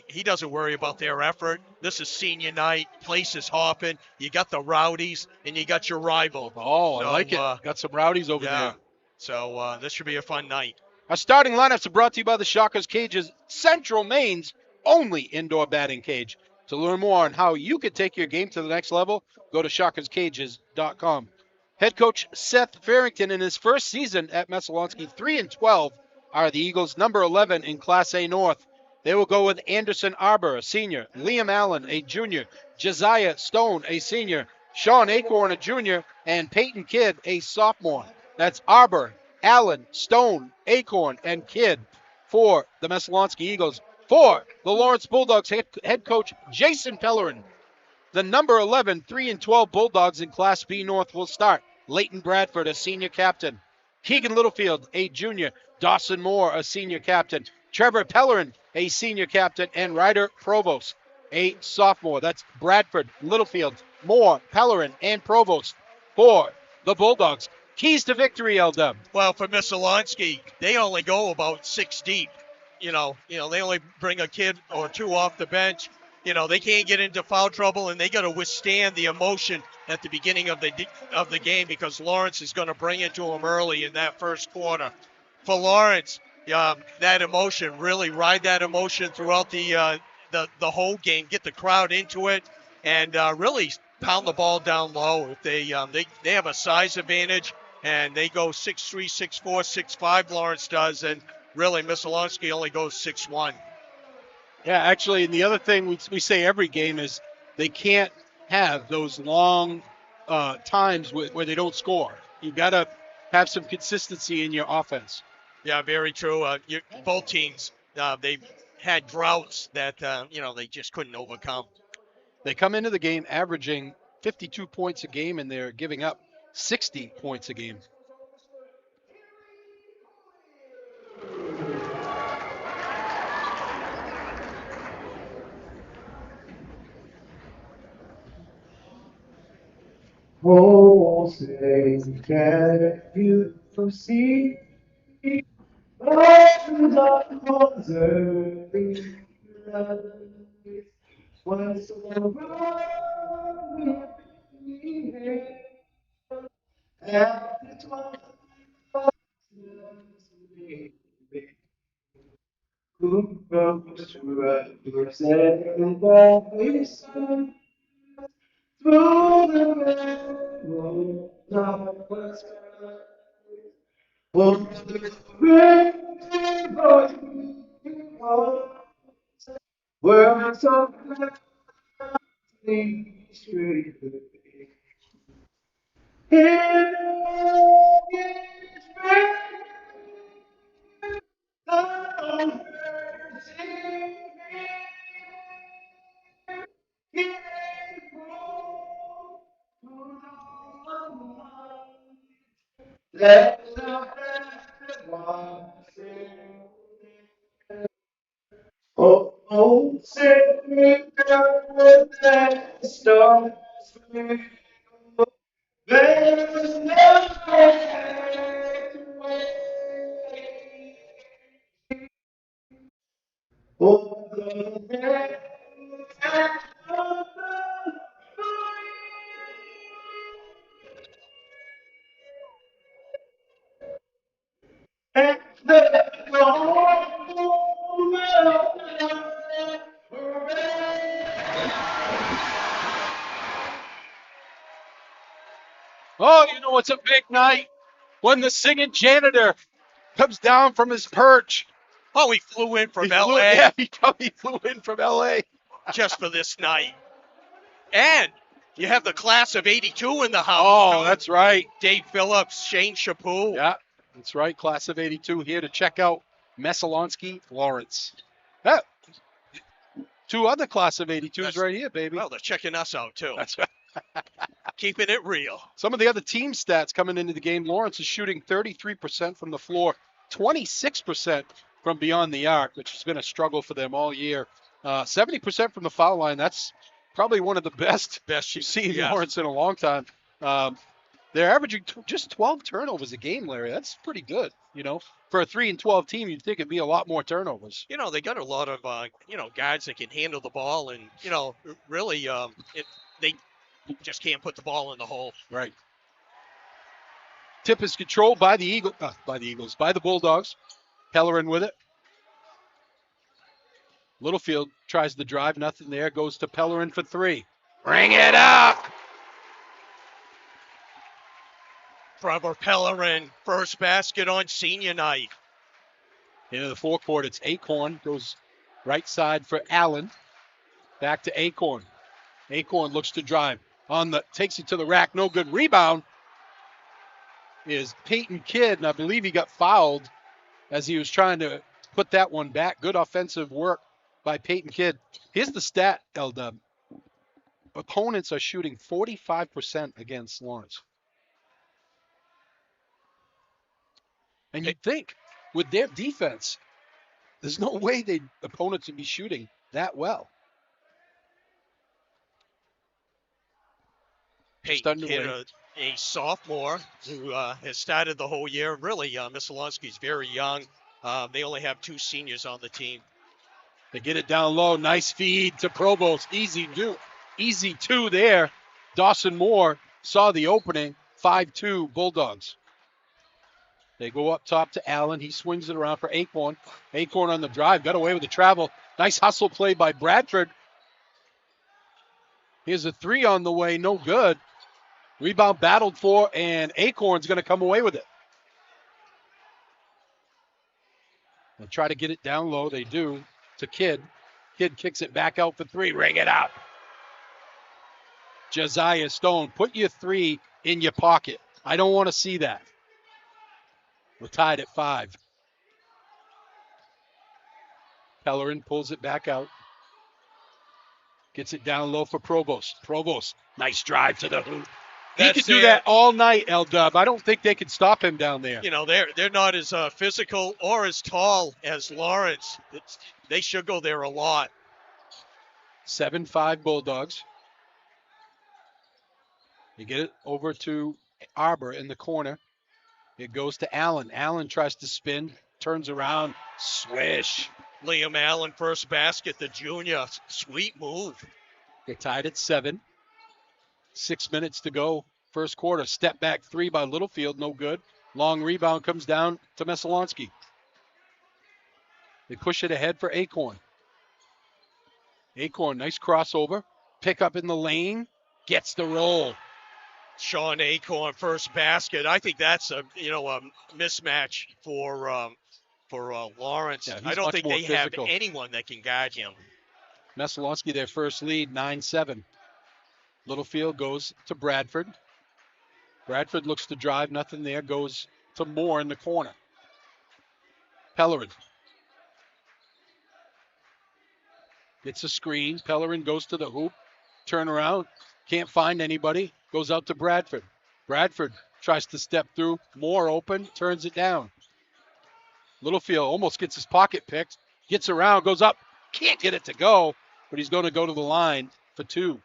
He doesn't worry about their effort. This is senior night. Place is hopping. You got the Rowdies, and you got your rival. Oh, I like it. Got some Rowdies over there. So this should be a fun night. Our starting lineups are brought to you by the Shockers Cages, Central Maine's only indoor batting cage. To learn more on how you could take your game to the next level, go to shockerscages.com. Head coach Seth Farrington in his first season at Messalonksee, 3-12, are the Eagles' number 11 in Class A North. They will go with Anderson Arbor, a senior, Liam Allen, a junior, Josiah Stone, a senior, Sean Acorn, a junior, and Peyton Kidd, a sophomore. That's Arbor, Allen, Stone, Acorn, and Kidd for the Messalonskee Eagles. For the Lawrence Bulldogs, head coach Jason Pellerin. The number 11, 3-12 Bulldogs in Class B North will start. Leighton Bradford, a senior captain. Keegan Littlefield, a junior. Dawson Moore, a senior captain. Trevor Pellerin, a senior captain. And Ryder Provost, a sophomore. That's Bradford, Littlefield, Moore, Pellerin, and Provost for the Bulldogs. Keys to victory, L-Dub. Well, for Messalonskee, they only go about 6 deep. They only bring a kid or two off the bench. They can't get into foul trouble, and they got to withstand the emotion at the beginning of the game because Lawrence is going to bring it to them early in that first quarter. For Lawrence, that emotion, really ride that emotion throughout the whole game, get the crowd into it, and really pound the ball down low. If they have a size advantage, and they go 6'3", 6'4", 6'5", Lawrence does, and really Messalonskee only goes 6'1". Yeah, actually, and the other thing we say every game is they can't have those long times where they don't score. You've got to have some consistency in your offense. Yeah, very true. Both teams, they've had droughts that, they just couldn't overcome. They come into the game averaging 52 points a game, and they're giving up 60 points a game. Oh, say, can you see the early light when so bright at the twilight who goes to represent the sun through the rainbow darkness. Oh, the rainbow where so gladly straight in its rain, the mercy let the one sing. Oh, sing me down with that stars. There's no way. Oh, the land of the and the Oh, it's a big night when the singing janitor comes down from his perch. Oh, he flew in from L.A. Yeah, he probably flew in from L.A. just for this night. And you have the class of 82 in the house. Oh, that's right. Dave Phillips, Shane Chapoul. Yeah, that's right. Class of 82 here to check out Messalonskee Lawrence. Yeah. Two other class of 82s right here, baby. Well, they're checking us out, too. That's right. Keeping it real. Some of the other team stats coming into the game. Lawrence is shooting 33% from the floor, 26% from beyond the arc, which has been a struggle for them all year. 70% from the foul line. That's probably one of the best you've seen Lawrence in a long time. They're averaging just 12 turnovers a game, Larry. That's pretty good. For a 3-12 team, you'd think it'd be a lot more turnovers. They got a lot of, guys that can handle the ball, and, really, they just can't put the ball in the hole. Right. Tip is controlled by the by the Bulldogs. Pellerin with it. Littlefield tries the drive, nothing there. Goes to Pellerin for 3. Bring it up! Trevor Pellerin, first basket on senior night. Into the forecourt, it's Acorn. Goes right side for Allen. Back to Acorn. Acorn looks to drive. Takes it to the rack. No good. Rebound is Peyton Kidd, and I believe he got fouled as he was trying to put that one back. Good offensive work by Peyton Kidd. Here's the stat, L-Dub. Opponents are shooting 45% against Lawrence. And you'd think, with their defense, there's no way opponents would be shooting that well. Peyton Kidd, a sophomore who has started the whole year. Really, Messalonksee very young. They only have 2 seniors on the team. They get it down low. Nice feed to Provost. Easy 2 there. Dawson Moore saw the opening. 5-2 Bulldogs. They go up top to Allen. He swings it around for Acorn. Acorn on the drive. Got away with the travel. Nice hustle play by Bradford. Here's a 3 on the way. No good. Rebound battled for, and Acorn's going to come away with it. They'll try to get it down low. They do to Kidd. Kidd kicks it back out for 3. Ring it up. Josiah Stone, put your 3 in your pocket. I don't want to see that. We're tied at 5. Pellerin pulls it back out. Gets it down low for Provost. Provost, nice drive to the hoop. He could do that all night, L-Dub. I don't think they could stop him down there. They're not as physical or as tall as Lawrence. They should go there a lot. 7-5 Bulldogs. You get it over to Arbor in the corner. It goes to Allen. Allen tries to spin, turns around, swish. Liam Allen, first basket, the junior. Sweet move. They're tied at 7. 6 minutes to go. First quarter. Step back 3 by Littlefield. No good. Long rebound comes down to Messalonksee. They push it ahead for Acorn. Acorn, nice crossover. Pick up in the lane. Gets the roll. Sean Acorn, first basket. I think that's a mismatch for Lawrence. Yeah, I don't think they physical. have anyone that can guard him. Messalonksee, their first lead, 9-7. Littlefield goes to Bradford. Bradford looks to drive, nothing there. Goes to Moore in the corner. Pellerin. Gets a screen. Pellerin goes to the hoop. Turn around. Can't find anybody. Goes out to Bradford. Bradford tries to step through. Moore open. Turns it down. Littlefield almost gets his pocket picked. Gets around. Goes up. Can't get it to go. But he's going to go to the line for 2.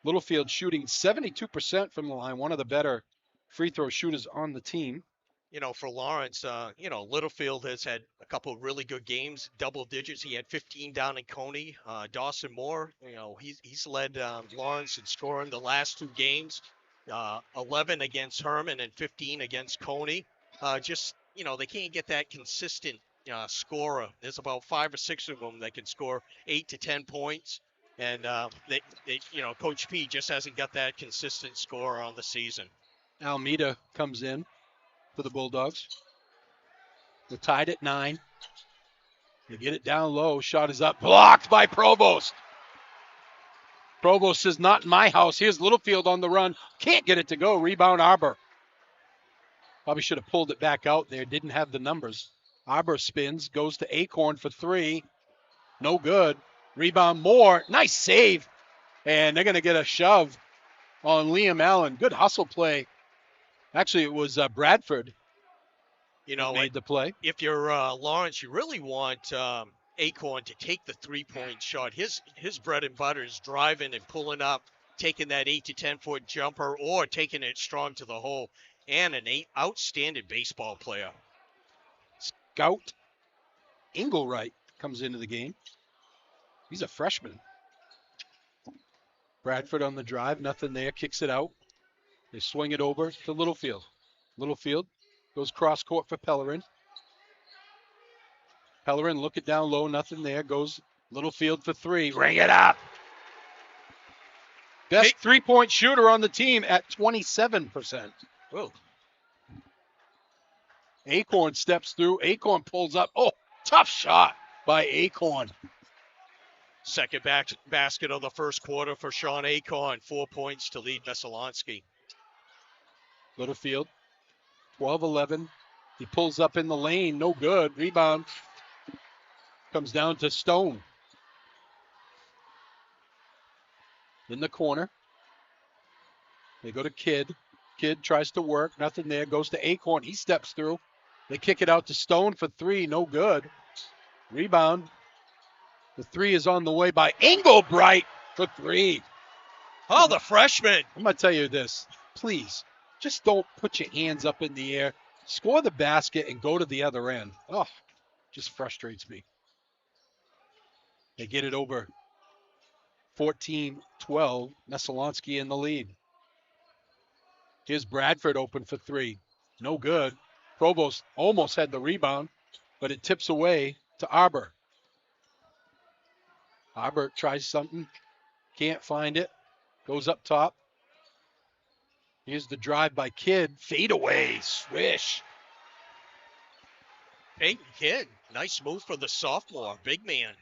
Littlefield shooting 72% from the line. One of the better free throw shooters on the team. For Lawrence, Littlefield has had a couple of really good games, double digits. He had 15 down in Coney. Dawson Moore, he's led Lawrence in scoring the last 2 games, 11 against Herman and 15 against Coney. They can't get that consistent scorer. There's about 5 or 6 of them that can score 8 to 10 points. And Coach P just hasn't got that consistent score on the season. Almeida comes in for the Bulldogs. They're tied at 9. They get it down low. Shot is up. Blocked by Provost. Provost says, not in my house. Here's Littlefield on the run. Can't get it to go. Rebound Arbor. Probably should have pulled it back out there. Didn't have the numbers. Arbor spins. Goes to Acorn for 3. No good. Rebound Moore. Nice save. And they're going to get a shove on Liam Allen. Good hustle play. Actually, it was Bradford made the play. If you're Lawrence, you really want Acorn to take the 3-point shot. His bread and butter is driving and pulling up taking that 8 to 10 foot jumper or taking it strong to the hole, and an outstanding baseball player. Scout Engelwright comes into the game. He's a freshman. Bradford on the drive, nothing there, kicks it out. They swing it over to Littlefield. Littlefield goes cross court for Pellerin. Pellerin, look it down low, nothing there. Goes Littlefield for three. Ring it up. Best three-point shooter on the team at 27%. Whoa. Acorn steps through. Acorn pulls up. Oh, tough shot by Acorn. Second basket of the first quarter for Sean Acorn. 4 points to lead Messalonksee. Littlefield, 12-11. He pulls up in the lane. No good. Rebound. Comes down to Stone. In the corner. They go to Kidd. Kidd tries to work. Nothing there. Goes to Acorn. He steps through. They kick it out to Stone for three. No good. Rebound. The three is on the way by Engelbright for three. Oh, the freshman. I'm going to tell you this. Please, just don't put your hands up in the air. Score the basket and go to the other end. Oh, just frustrates me. They get it over 14-12. Messalonksee in the lead. Here's Bradford open for three. No good. Provost almost had the rebound, but it tips away to Arbor. Arbor tries something. Can't find it. Goes up top. Here's the drive by Kidd. Fade away. Swish. Peyton Kidd. Nice move for the sophomore. Big man.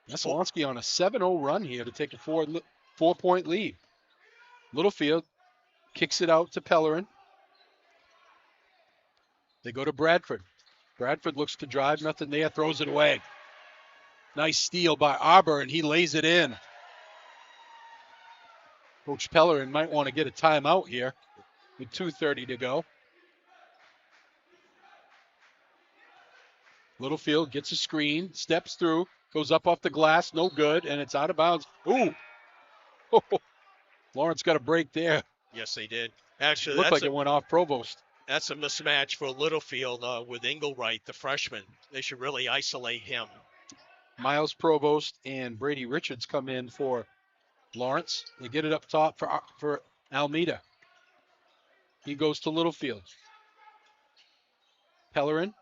Messalonksee on a 7-0 run here to take a four-point lead. Littlefield kicks it out to Pellerin. They go to Bradford. Bradford looks to drive. Nothing there. Throws it away. Nice steal by Arbor, and he lays it in. Coach Pellerin might want to get a timeout here with 2:30 to go. Littlefield gets a screen, steps through, goes up off the glass, no good, and it's out of bounds. Ooh. Lawrence got a break there. Yes, they did. Actually, Looked like it went off Provost. That's a mismatch for Littlefield with Engelwright, the freshman. They should really isolate him. Miles Provost and Brady Richards come in for Lawrence. They get it up top for Almeida. He goes to Littlefield. Pellerin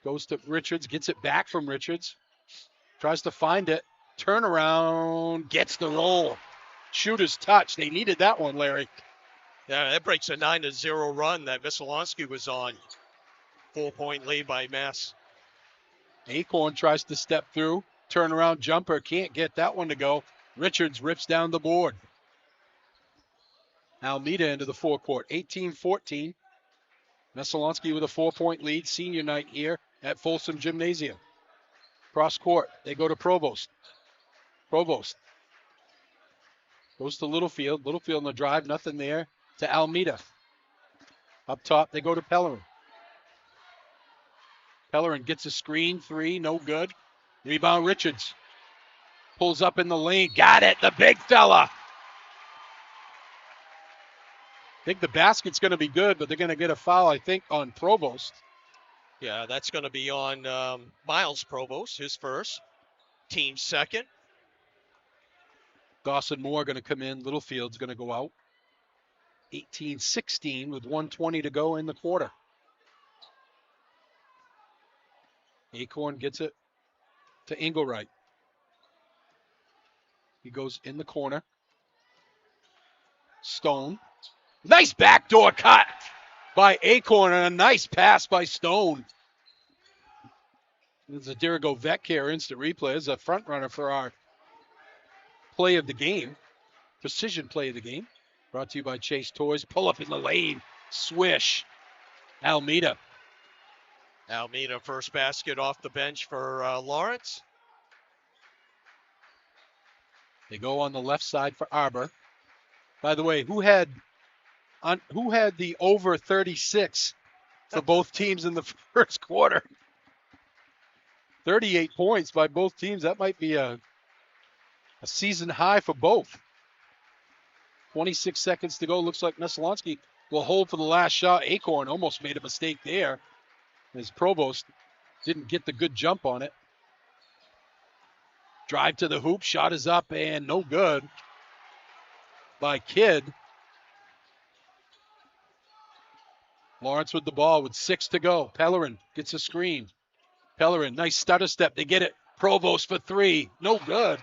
goes to Richards, gets it back from Richards. Tries to find it. Turnaround, gets the roll. Shooter's touch. They needed that one, Larry. Yeah, that breaks a 9-0 run that Messalonksee was on. 4-point lead by Mess. Acorn tries to step through. Turnaround jumper. Can't get that one to go. Richards rips down the board. Almeida into the forecourt. 18-14. Messalonksee with a 4-point lead. Senior night here at Folsom Gymnasium. Cross court. They go to Provost. Provost goes to Littlefield. Littlefield on the drive. Nothing there. To Almeida. Up top, they go to Pellerin. Pellerin gets a screen. Three. No good. Rebound Richards. Pulls up in the lane. Got it. The big fella. I think the basket's going to be good, but they're going to get a foul, I think, on Provost. Yeah, that's going to be on Miles Provost, his first. Team second. Dawson Moore going to come in. Littlefield's going to go out. 18-16 with 1:20 to go in the quarter. Acorn gets it to Engelwright. He goes in the corner. Stone. Nice backdoor cut by Acorn and a nice pass by Stone. This is a Dirigo Vet Care instant replay. It's a front runner for our play of the game. Precision play of the game. Brought to you by Chase Toys. Pull up in the lane. Swish. Almeida. Almeida first basket off the bench for Lawrence. They go on the left side for Arbor. By the way, who had the over 36 for both teams in the first quarter? 38 points by both teams. That might be a season high for both. 26 seconds to go. Looks like Messalonksee will hold for the last shot. Acorn almost made a mistake there as Provost didn't get the good jump on it. Drive to the hoop. Shot is up and no good by Kidd. Lawrence with the ball with 6 to go. Pellerin gets a screen. Pellerin, nice stutter step. They get it. Provost for 3. No good.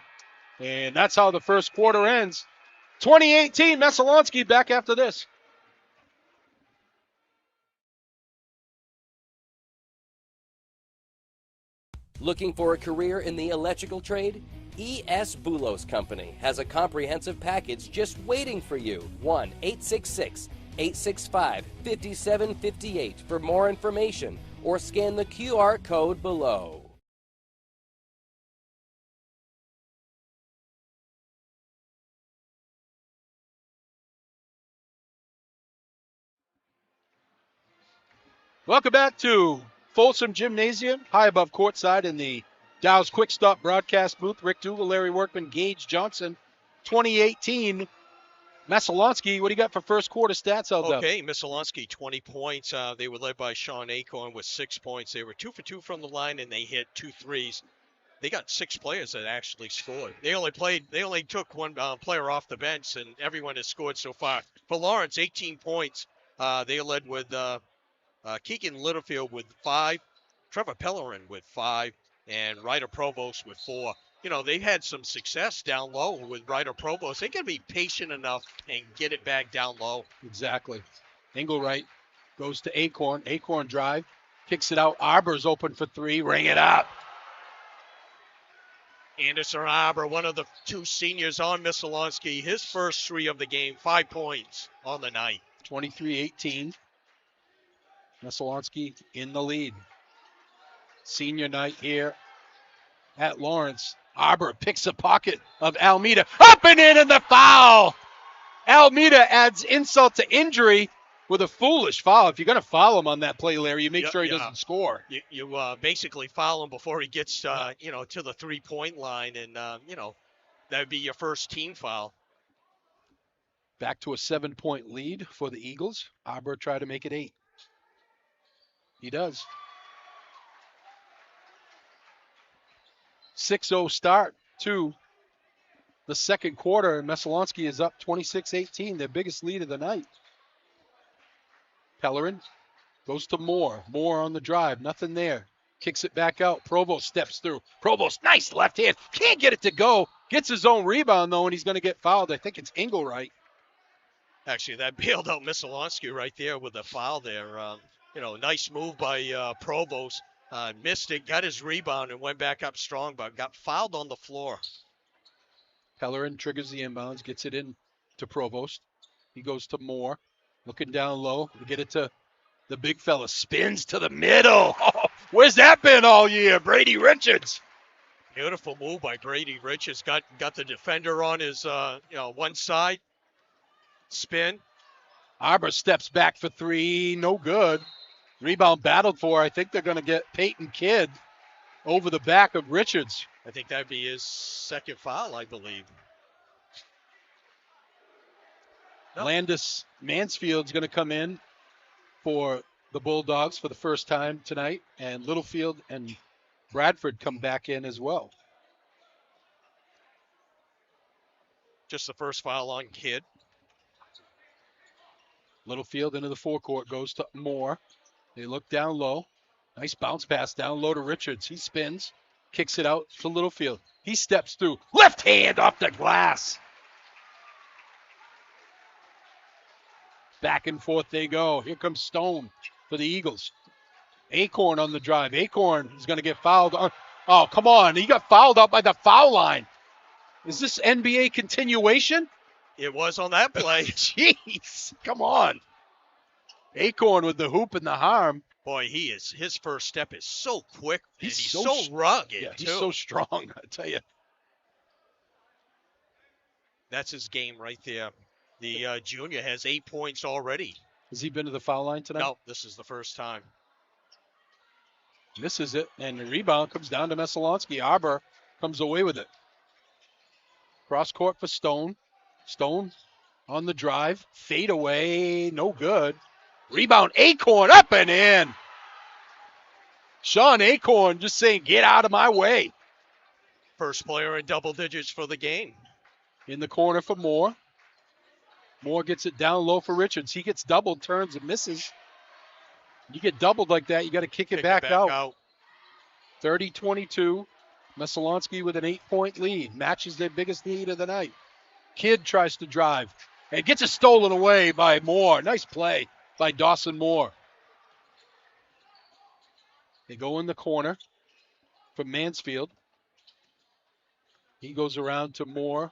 And that's how the first quarter ends. 2018, Messalonksee back after this. Looking for a career in the electrical trade? E.S. Boulos Company has a comprehensive package just waiting for you. 1-866-865-5758 for more information or scan the QR code below. Welcome back to Folsom Gymnasium, high above courtside in the Dow's Quick Stop broadcast booth. Rick Dougal, Larry Workman, Gage Johnson. 2018 Messalonksee. What do you got for first quarter stats out there? Okay, Messalonksee 20 points. They were led by Sean Acorn with 6 points. They were 2 for 2 from the line, and they hit 2 threes. They got 6 players that actually scored. They only took one player off the bench, and everyone has scored so far. For Lawrence, 18 points. They led with Keegan Littlefield with 5, Trevor Pellerin with 5, and Ryder Provost with 4. You know, they had some success down low with Ryder Provost. They got to be patient enough and get it back down low. Exactly. Engelwright goes to Acorn. Acorn drive, kicks it out. Arbor's open for 3. Ring it up. Anderson Arbor, one of the 2 seniors on Messalonksee, his first 3 of the game, 5 points on the night. 23-18. Messalonksee in the lead. Senior night here at Lawrence. Arbor picks a pocket of Almeida. Up and in, and the foul! Almeida adds insult to injury with a foolish foul. If you're going to foul him on that play, Larry, you make sure he doesn't score. You basically foul him before he gets, to the 3-point line, and, that would be your first team foul. Back to a 7-point lead for the Eagles. Arbor tried to make it 8. He does. 6-0 start to the second quarter, and Messalonksee is up 26-18, their biggest lead of the night. Pellerin goes to Moore. Moore on the drive, nothing there. Kicks it back out. Provost steps through. Provost, nice left hand. Can't get it to go. Gets his own rebound, though, and he's going to get fouled. I think it's Engelwright. Actually, that bailed out Messalonksee right there with a foul there. Nice move by Provost. Missed it, got his rebound, and went back up strong, but got fouled on the floor. Pellerin triggers the inbounds, gets it in to Provost. He goes to Moore, looking down low to get it to the big fella. Spins to the middle. Oh, where's that been all year? Brady Richards. Beautiful move by Brady Richards. Got the defender on his one side. Spin. Arbor steps back for 3. No good. Rebound battled for. I think they're going to get Peyton Kidd over the back of Richards. I think that'd be his second foul, I believe. Nope. Landis Mansfield's going to come in for the Bulldogs for the first time tonight, and Littlefield and Bradford come back in as well. Just the first foul on Kidd. Littlefield into the forecourt, goes to Moore. They look down low. Nice bounce pass down low to Richards. He spins, kicks it out to Littlefield. He steps through. Left hand off the glass. Back and forth they go. Here comes Stone for the Eagles. Acorn on the drive. Acorn is going to get fouled. Oh, come on. He got fouled out by the foul line. Is this NBA continuation? It was on that play. Jeez, come on. Acorn with the hoop and the harm. Boy, his first step is so quick. He's so rugged, yeah, too. He's so strong, I tell you. That's his game right there. The junior has 8 points already. Has he been to the foul line tonight? No, this is the first time. This is it, and the rebound comes down to Messalonksee. Arbor comes away with it. Cross court for Stone. Stone on the drive. Fade away, no good. Rebound, Acorn, up and in. Sean Acorn just saying, get out of my way. First player in double digits for the game. In the corner for Moore. Moore gets it down low for Richards. He gets doubled, turns and misses. You get doubled like that, you got to kick it back out. 30-22. Messalonksee with an 8-point lead. Matches their biggest lead of the night. Kidd tries to drive and gets it stolen away by Moore. Nice play by Dawson Moore. They go in the corner for Mansfield. He goes around to Moore.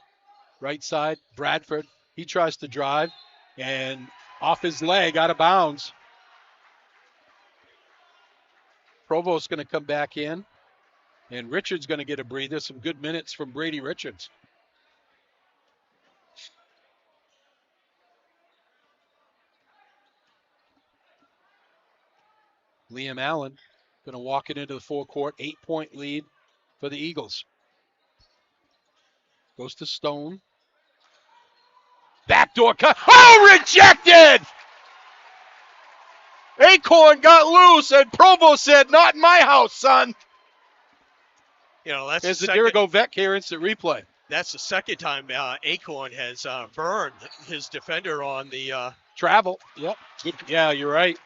Right side, Bradford. He tries to drive and off his leg, out of bounds. Provost's going to come back in. And Richards going to get a breather. Some good minutes from Brady Richards. Liam Allen going to walk it into the forecourt. 8-point lead for the Eagles. Goes to Stone. Backdoor cut. Oh, rejected! Acorn got loose, and Provost said, not in my house, son. You know, that's There's the Dirigo Vec here, instant replay. That's the second time Acorn has burned his defender on the travel. Yep. Good. Yeah, you're right.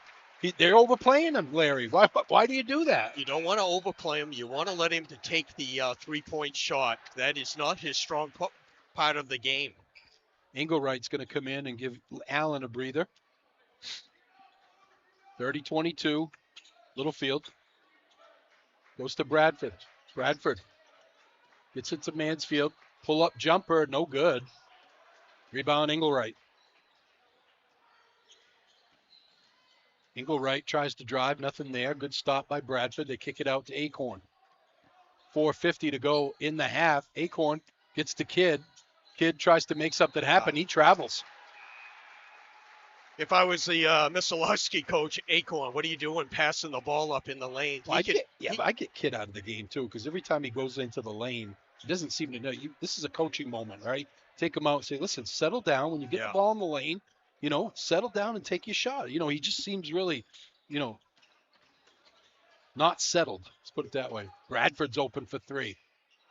They're overplaying him, Larry. Why do you do that? You don't want to overplay him. You want to let him to take the three-point shot. That is not his strong part of the game. Engelwright's going to come in and give Allen a breather. 30-22. Littlefield goes to Bradford. Bradford gets it to Mansfield. Pull-up jumper, no good. Rebound, Engelwright. Engelwright tries to drive, nothing there. Good stop by Bradford. They kick it out to Acorn. 4:50 to go in the half. Acorn gets to Kidd. Kidd tries to make something happen. He travels. If I was the Messalonksee coach, Acorn, what are you doing passing the ball up in the lane? Well, I get Kidd out of the game, too, because every time he goes into the lane, he doesn't seem to know. This is a coaching moment, right? Take him out and say, listen, settle down. When you get the ball in the lane, settle down and take your shot. He just seems really, not settled. Let's put it that way. Bradford's open for three.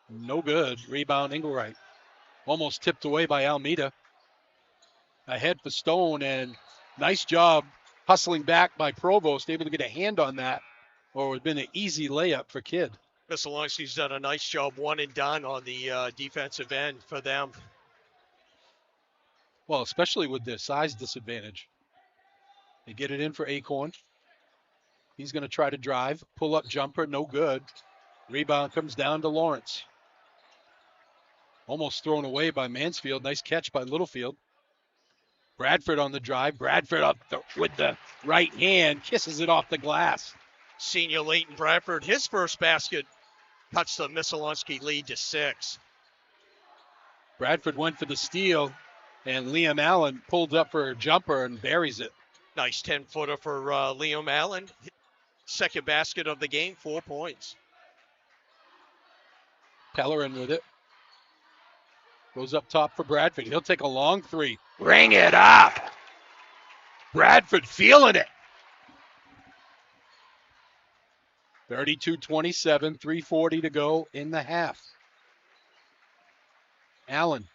No good. Rebound, Engelwright. Almost tipped away by Almeida. Ahead for Stone, and nice job hustling back by Provost, able to get a hand on that, or it would have been an easy layup for Kidd. Messalonksee done a nice job, one and done on the defensive end for them. Well, especially with their size disadvantage. They get it in for Acorn. He's going to try to drive. Pull-up jumper, no good. Rebound comes down to Lawrence. Almost thrown away by Mansfield. Nice catch by Littlefield. Bradford on the drive. Bradford up with the right hand. Kisses it off the glass. Senior Leighton Bradford, his first basket cuts the Messalonksee lead to 6. Bradford went for the steal, and Liam Allen pulled up for a jumper and buries it. Nice 10-footer for Liam Allen. Second basket of the game, 4 points. Pellerin with it. Goes up top for Bradford. He'll take a long three. Ring it up. Bradford feeling it. 32-27, 3:40 to go in the half. Allen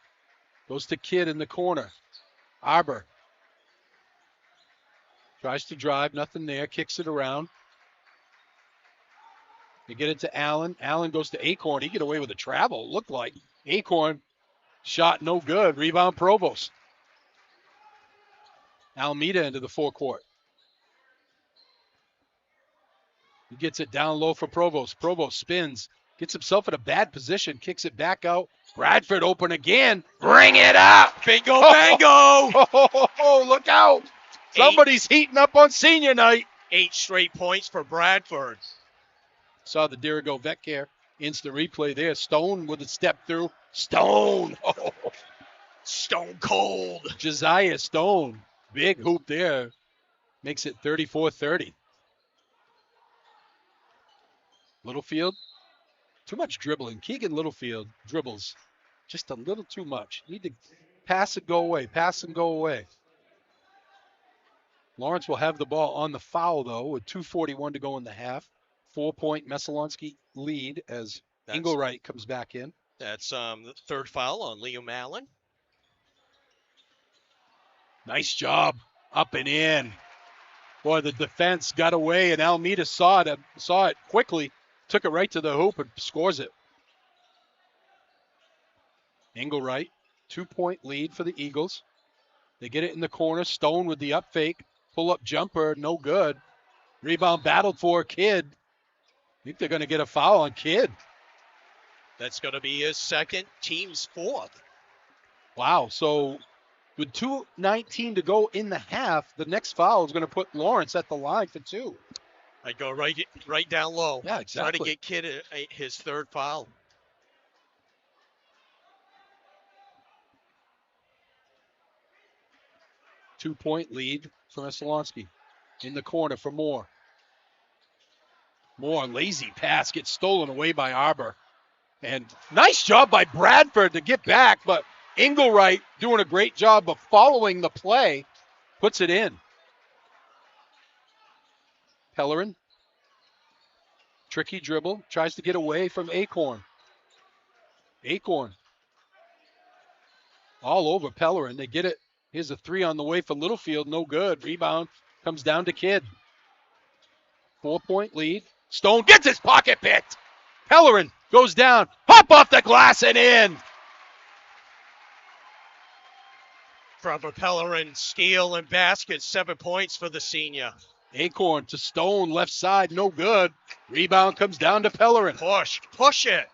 goes to Kidd in the corner. Arbor tries to drive, nothing there, kicks it around. They get it to Allen. Allen goes to Acorn. He get away with a travel, looked like. Acorn shot no good. Rebound Provost. Almeida into the forecourt. He gets it down low for Provost. Provost spins, gets himself in a bad position, kicks it back out. Bradford open again. Bring it up. Bingo, bango. Oh, look out. Somebody's heating up on senior night. 8 straight points for Bradford. Saw the Dirigo Vec here. Instant replay there. Stone with a step through. Stone. Oh. Stone cold. Josiah Stone. Big hoop there. Makes it 34-30. Littlefield. Too much dribbling. Keegan Littlefield dribbles just a little too much. Need to Pass and go away. Pass and go away. Lawrence will have the ball on the foul, though, with 2:41 to go in the half. 4-point Messalonksee lead as Engelwright comes back in. That's the third foul on Liam Allen. Nice job. Up and in. Boy, the defense got away, and Almeida saw it quickly, took it right to the hoop and scores it. Engelwright, 2-point lead for the Eagles. They get it in the corner. Stone with the up fake. Pull-up jumper, no good. Rebound battled for Kidd. I think they're going to get a foul on Kidd. That's going to be his second, team's fourth. Wow, so with 2:19 to go in the half, the next foul is going to put Lawrence at the line for 2. I go right down low. Yeah, exactly. Try to get Kidd his third foul. Two-point lead for Messalonksee. In the corner for Moore. Moore, lazy pass, gets stolen away by Arbor. And nice job by Bradford to get back, but Engelwright doing a great job of following the play, puts it in. Pellerin, tricky dribble, tries to get away from Acorn. Acorn, all over Pellerin. They get it. Here's a 3 on the way for Littlefield, no good. Rebound comes down to Kidd. 4-point lead. Stone gets his pocket picked. Pellerin goes down, hop off the glass and in. Trevor Pellerin, steal and basket, 7 points for the senior. Acorn to Stone, left side, no good. Rebound comes down to Pellerin. Push it.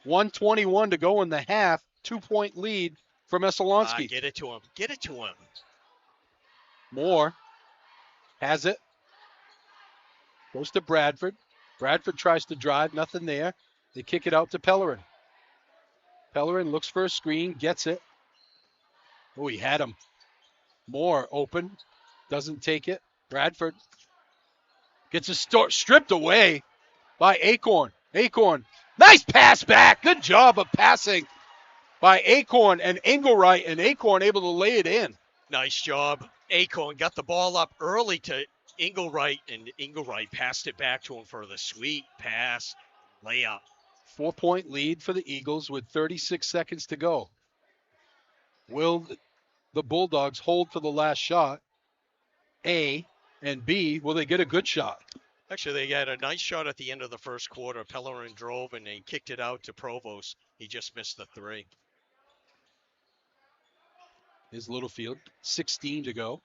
1:21 to go in the half. 2-point lead for Messalonksee. Get it to him. Moore has it. Goes to Bradford. Bradford tries to drive, nothing there. They kick it out to Pellerin. Pellerin looks for a screen, gets it. Oh, he had him. Moore open, doesn't take it. Bradford gets stripped away by Acorn. Acorn, nice pass back. Good job of passing by Acorn and Engelwright, and Acorn able to lay it in. Nice job. Acorn got the ball up early to Engelwright, and Engelwright passed it back to him for the sweet pass layup. 4-point lead for the Eagles with 36 seconds to go. Will the Bulldogs hold for the last shot? A, and B, will they get a good shot? Actually, they got a nice shot at the end of the first quarter. Pellerin drove, and they kicked it out to Provost. He just missed the 3. Here's Littlefield, 16 to go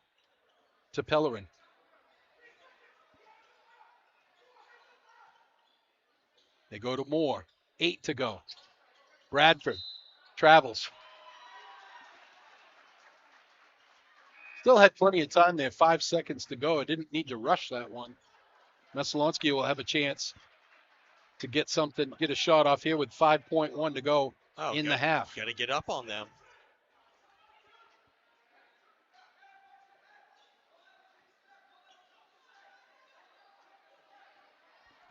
to Pellerin. They go to Moore, 8 to go. Bradford travels. Still had plenty of time there, 5 seconds to go. It didn't need to rush that one. Messalonksee will have a chance to get a shot off here with 5.1 to go in the half. Got to get up on them.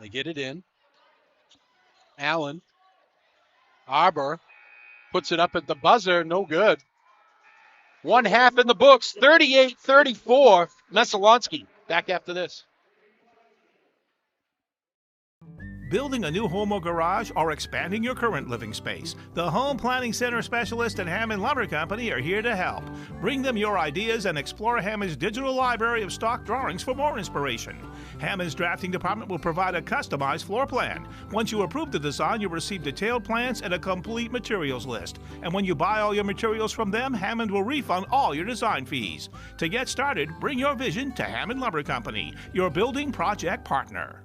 They get it in. Allen. Arbor puts it up at the buzzer. No good. 1 half in the books. 38-34. Messalonksee. Back after this. Building a new home or garage or expanding your current living space? The Home Planning Center Specialist and Hammond Lumber Company are here to help. Bring them your ideas and explore Hammond's digital library of stock drawings for more inspiration. Hammond's drafting department will provide a customized floor plan. Once you approve the design, you'll receive detailed plans and a complete materials list. And when you buy all your materials from them, Hammond will refund all your design fees. To get started, bring your vision to Hammond Lumber Company, your building project partner.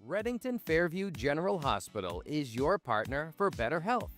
Reddington Fairview General Hospital is your partner for better health.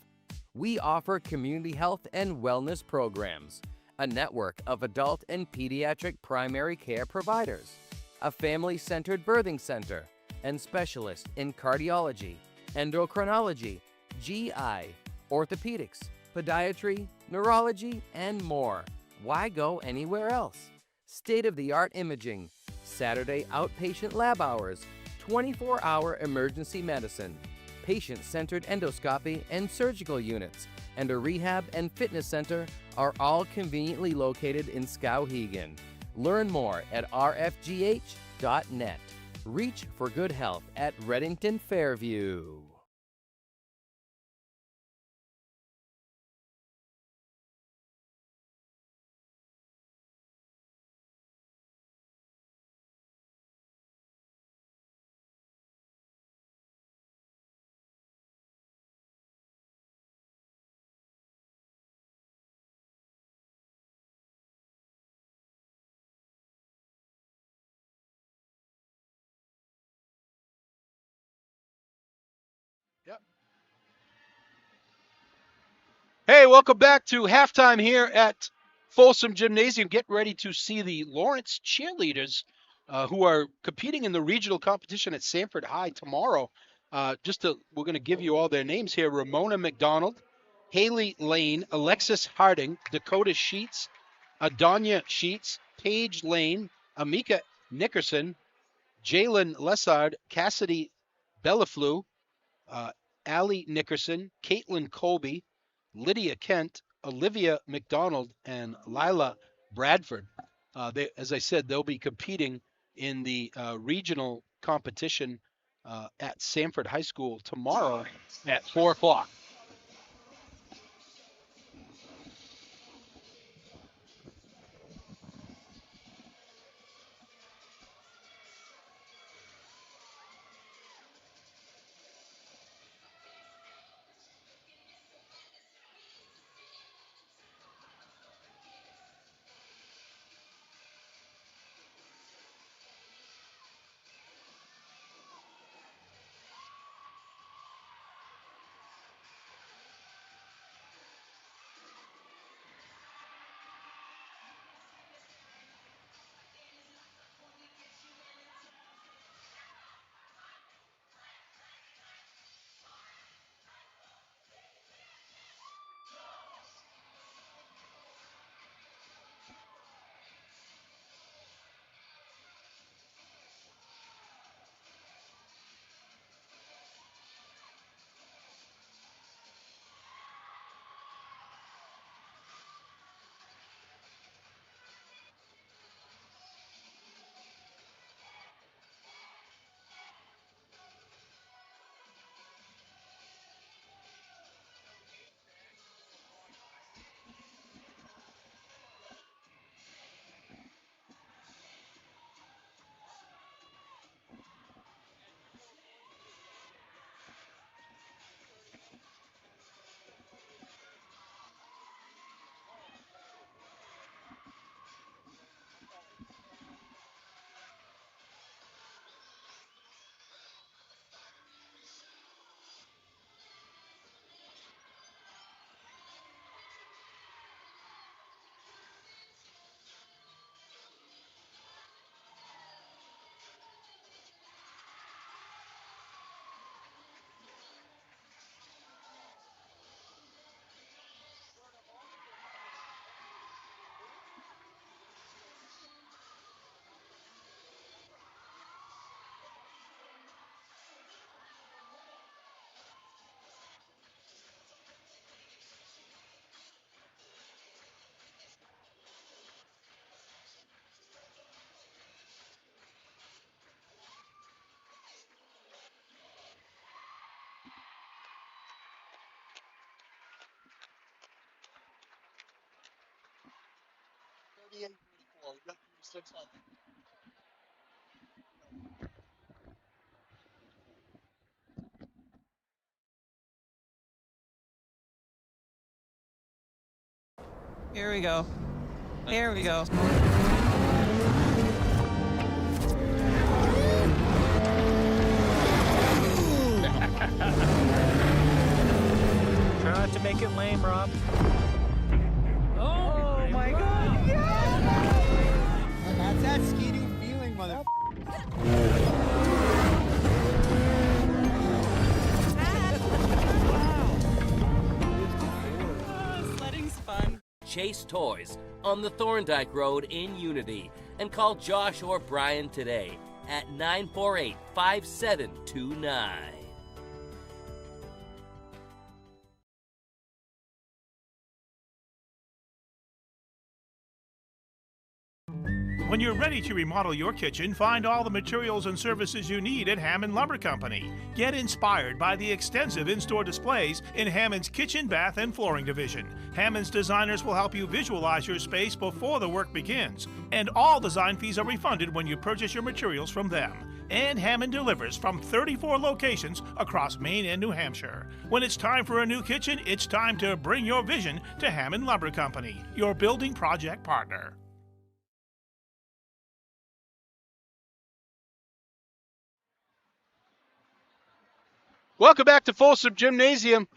We offer community health and wellness programs, a network of adult and pediatric primary care providers, a family-centered birthing center, and specialists in cardiology, endocrinology, GI, orthopedics, podiatry, neurology, and more. Why go anywhere else? State-of-the-art imaging, Saturday outpatient lab hours, 24-hour emergency medicine, patient-centered endoscopy and surgical units, and a rehab and fitness center are all conveniently located in Skowhegan. Learn more at rfgh.net. Reach for good health at Reddington Fairview. Yep. Hey, welcome back to halftime here at Folsom Gymnasium. Get ready to see the Lawrence cheerleaders who are competing in the regional competition at Sanford High tomorrow. We're going to give you all their names here. Ramona McDonald, Haley Lane, Alexis Harding, Dakota Sheets, Adonia Sheets, Paige Lane, Amika Nickerson, Jalen Lessard, Cassidy Bellafleur, Allie Nickerson, Caitlin Colby, Lydia Kent, Olivia McDonald, and Lila Bradford. As I said, they'll be competing in the regional competition at Sanford High School tomorrow at 4 o'clock. Here we go. Here we go. Try not to make it lame, Rob. Oh my God! Yeah! That's that skating feeling, mother. Sledding's fun. Chase Toys on the Thorndike Road in Unity and call Josh or Brian today at 948-5729. When you're ready to remodel your kitchen, find all the materials and services you need at Hammond Lumber Company. Get inspired by the extensive in-store displays in Hammond's kitchen, bath, and flooring division. Hammond's designers will help you visualize your space before the work begins. And all design fees are refunded when you purchase your materials from them. And Hammond delivers from 34 locations across Maine and New Hampshire. When it's time for a new kitchen, it's time to bring your vision to Hammond Lumber Company, your building project partner. Welcome back to Folsom Gymnasium.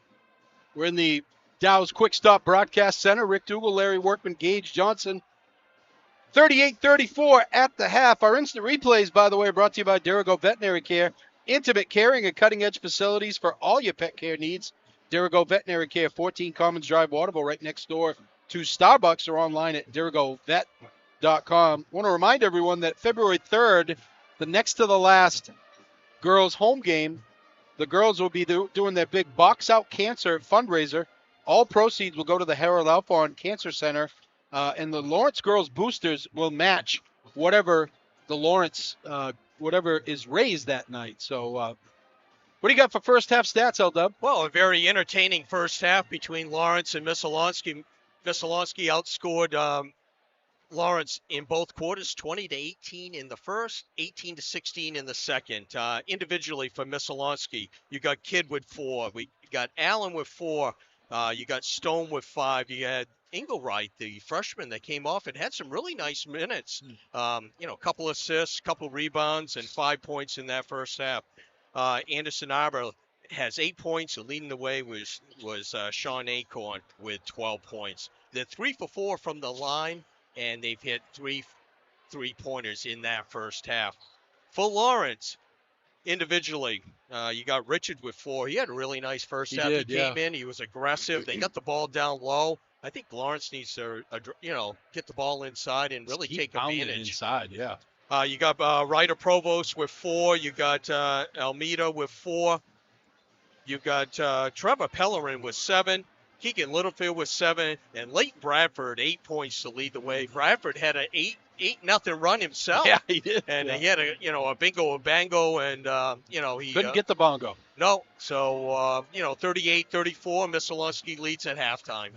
We're in the Dow's Quick Stop Broadcast Center. Rick Dougal, Larry Workman, Gage Johnson. 38-34 at the half. Our instant replays, by the way, are brought to you by Derigo Veterinary Care. Intimate caring and cutting-edge facilities for all your pet care needs. Derigo Veterinary Care, 14 Commons Drive, Waterville, right next door to Starbucks, or online at derigovet.com. I want to remind everyone that February 3rd, the next to the last girls' home game, the girls will be doing their big Box Out Cancer fundraiser. All proceeds will go to the Harold Alphon Cancer Center, and the Lawrence girls boosters will match whatever the Lawrence, whatever is raised that night. So what do you got for first half stats, L-Dub? Well, a very entertaining first half between Lawrence and Messalonksee. Messalonksee outscored Lawrence in both quarters, 20-18 in the first, 18-16 in the second. Individually for Messalonksee, you got Kidd with 4. We got Allen with 4. You got Stone with 5. You had Engelwright, the freshman that came off and had some really nice minutes. A couple assists, couple rebounds, and 5 points in that first half. Anderson Arbor has 8 points. And leading the way was Sean Acorn with 12 points. They're 3 for 4 from the line, and they've hit three three-pointers in that first half. For Lawrence, individually, you got Richard with 4. He had a really nice first half. He came in. He was aggressive. They got the ball down low. I think Lawrence needs to, get the ball inside and really take advantage. Inside, yeah. You got Ryder Provost with 4. You got Almeida with 4. You got Trevor Pellerin with 7. Keegan Littlefield with 7, and Leighton Bradford 8 points to lead the way. Bradford had an 8-0 run himself. Yeah, he did. And he had a bingo, a bango, and he couldn't get the bongo. No. So 38-34, Messalonksee leads at halftime.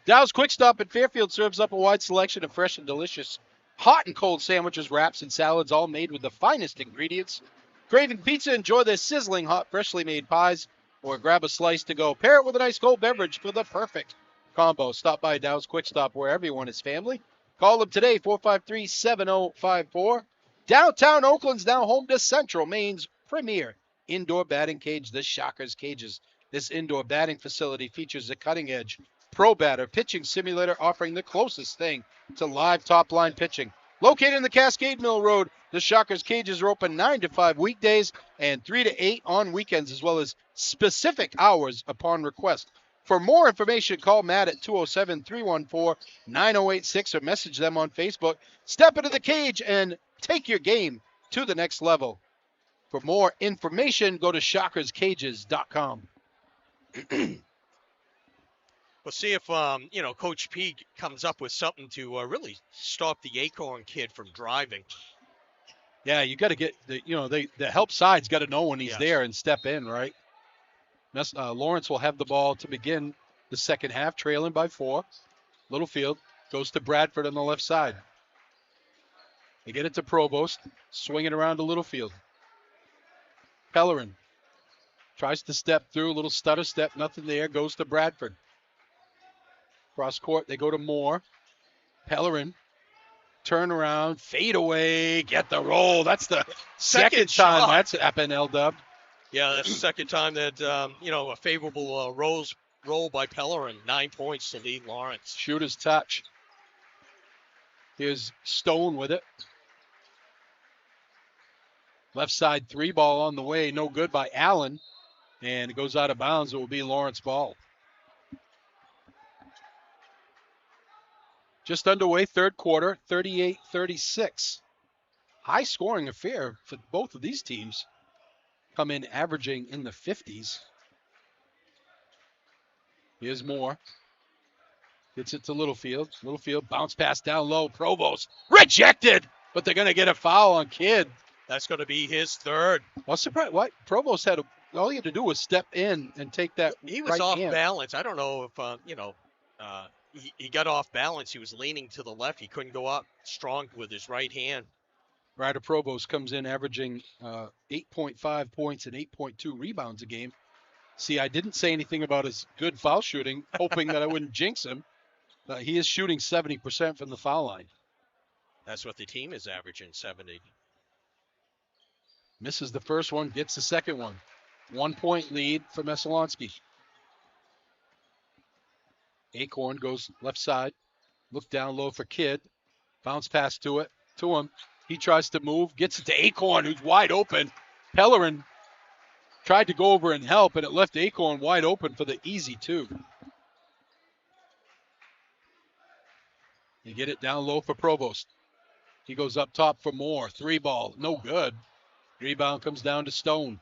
Dow's Quick Stop in Fairfield serves up a wide selection of fresh and delicious hot and cold sandwiches, wraps, and salads, all made with the finest ingredients. Craving pizza? Enjoy their sizzling hot, freshly made pies, or grab a slice to go. Pair it with a nice cold beverage for the perfect combo. Stop by Dow's Quick Stop, where everyone is family. Call them today, 453-7054. Downtown Oakland's now home to Central Maine's premier indoor batting cage, the Shockers Cages. This indoor batting facility features a cutting-edge Pro Batter pitching simulator offering the closest thing to live top-line pitching. Located in the Cascade Mill Road, the Shockers Cages are open 9 to 5 weekdays and 3 to 8 on weekends, as well as specific hours upon request. For more information, call Matt at 207-314-9086 or message them on Facebook. Step into the cage and take your game to the next level. For more information, go to shockerscages.com. We'll see if, Coach P comes up with something to really stop the Acorn kid from driving. Yeah, you got to get the help side's got to know when he's there and step in, right? Lawrence will have the ball to begin the second half, trailing by 4. Littlefield goes to Bradford on the left side. They get it to Provost, swing it around to Littlefield. Pellerin tries to step through, a little stutter step, nothing there, goes to Bradford. Cross court, they go to Moore. Pellerin, turn around, fade away, get the roll. That's the second time that's happened, L-Dub. Yeah, that's the second time that, a favorable roll by Pellerin. 9 points to lead Lawrence. Shooter's touch. Here's Stone with it. Left side 3 ball on the way, no good by Allen. And it goes out of bounds. It will be Lawrence ball. Just underway, third quarter, 38-36. high-scoring affair for both of these teams. Come in averaging in the 50s. Here's Moore. Gets it to Littlefield. Littlefield bounce pass down low. Provost rejected, but they're going to get a foul on Kidd. That's going to be his third. Well, surprise! What Provost had all he had to do was step in and take that. He was right off hand. balance. I don't know if he got off balance. He was leaning to the left. He couldn't go up strong with his right hand. Ryder Provost comes in averaging 8.5 points and 8.2 rebounds a game. See, I didn't say anything about his good foul shooting, hoping that I wouldn't jinx him. He is shooting 70% from the foul line. That's what the team is averaging, 70. Misses the first one, gets the second one. 1 point lead for Messalonksee. Acorn goes left side. Look down low for Kidd. Bounce pass to him. He tries to move, gets it to Acorn, who's wide open. Pellerin tried to go over and help, and it left Acorn wide open for the easy two. You get it down low for Provost. He goes up top for Moore. 3 ball, no good. Rebound comes down to Stone.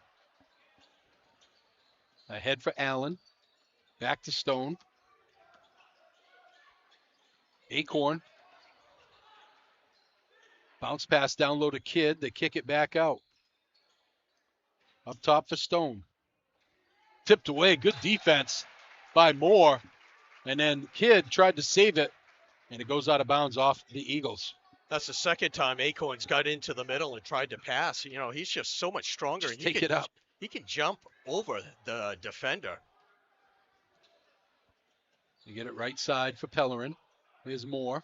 Ahead for Allen. Back to Stone. Acorn. Bounce pass down low to Kidd. They kick it back out. Up top for Stone. Tipped away. Good defense by Moore. And then Kidd tried to save it, and it goes out of bounds off the Eagles. That's the second time Acorn's got into the middle and tried to pass. You know, he's just so much stronger. Just take it up. He can jump over the defender. You get it right side for Pellerin. Here's Moore.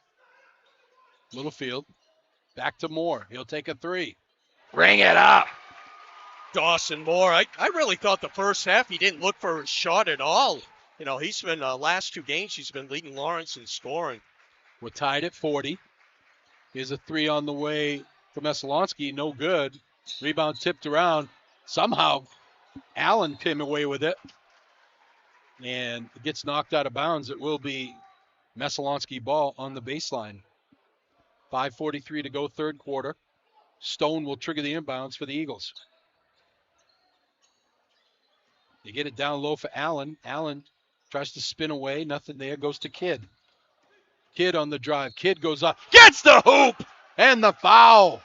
Littlefield. Back to Moore. He'll take a 3. Bring it up. Dawson Moore. I really thought the first half he didn't look for his shot at all. You know, he's been last 2 games he's been leading Lawrence in scoring. We're tied at 40. Here's a 3 on the way for Messalonksee. No good. Rebound tipped around. Somehow Allen came away with it. And it gets knocked out of bounds. It will be Messalonksee ball on the baseline. 5:43 to go, third quarter. Stone will trigger the inbounds for the Eagles. They get it down low for Allen. Allen tries to spin away. Nothing there. Goes to Kidd. Kidd on the drive. Kidd goes up. Gets the hoop! And the foul.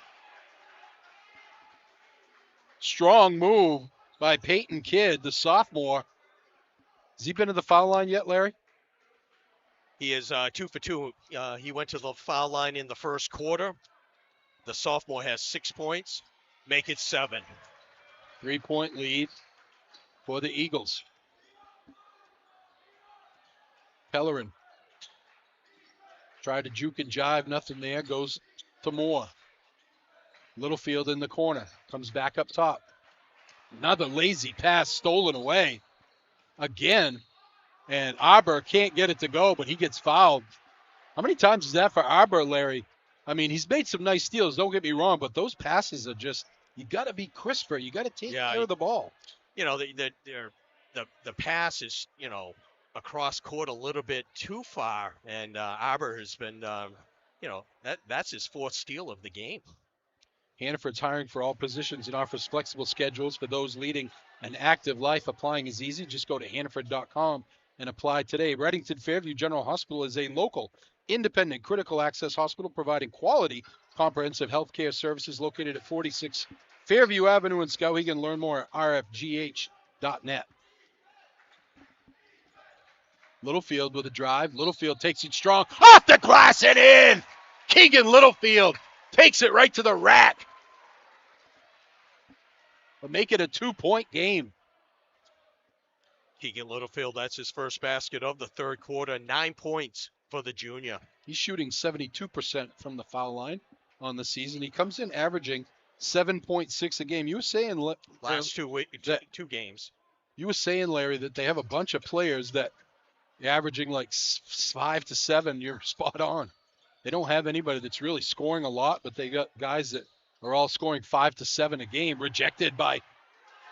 Strong move by Peyton Kidd, the sophomore. Has he been to the foul line yet, Larry? He is 2 for 2. He went to the foul line in the first quarter. The sophomore has 6 points. Make it 7. 3-point lead for the Eagles. Pellerin tried to juke and jive. Nothing there. Goes to Moore. Littlefield in the corner. Comes back up top. Another lazy pass stolen away. Again. And Arbor can't get it to go, but he gets fouled. How many times is that for Arbor, Larry? I mean, he's made some nice steals, don't get me wrong, but those passes are just, you got to be crisper. You got to take care of the ball. You know, the pass is, you know, across court a little bit too far, and Arbor has been, you know, that's his 4th steal of the game. Hannaford's hiring for all positions and offers flexible schedules for those leading an active life. Applying is easy. Just go to Hannaford.com and apply today. Reddington Fairview General Hospital is a local, independent, critical access hospital providing quality, comprehensive health care services located at 46 Fairview Avenue in Skowhegan. Learn more at rfgh.net. Littlefield with a drive. Littlefield takes it strong. Off the glass and in! Keegan Littlefield takes it right to the rack. But make it a 2-point game. Keegan Littlefield, that's his first basket of the third quarter. 9 points for the junior. He's shooting 72% from the foul line on the season. He comes in averaging 7.6 a game. You were saying last 2 games. You were saying, Larry, that they have a bunch of players that are averaging like 5 to 7. You're spot on. They don't have anybody that's really scoring a lot, but they got guys that are all scoring 5 to 7 a game. Rejected by,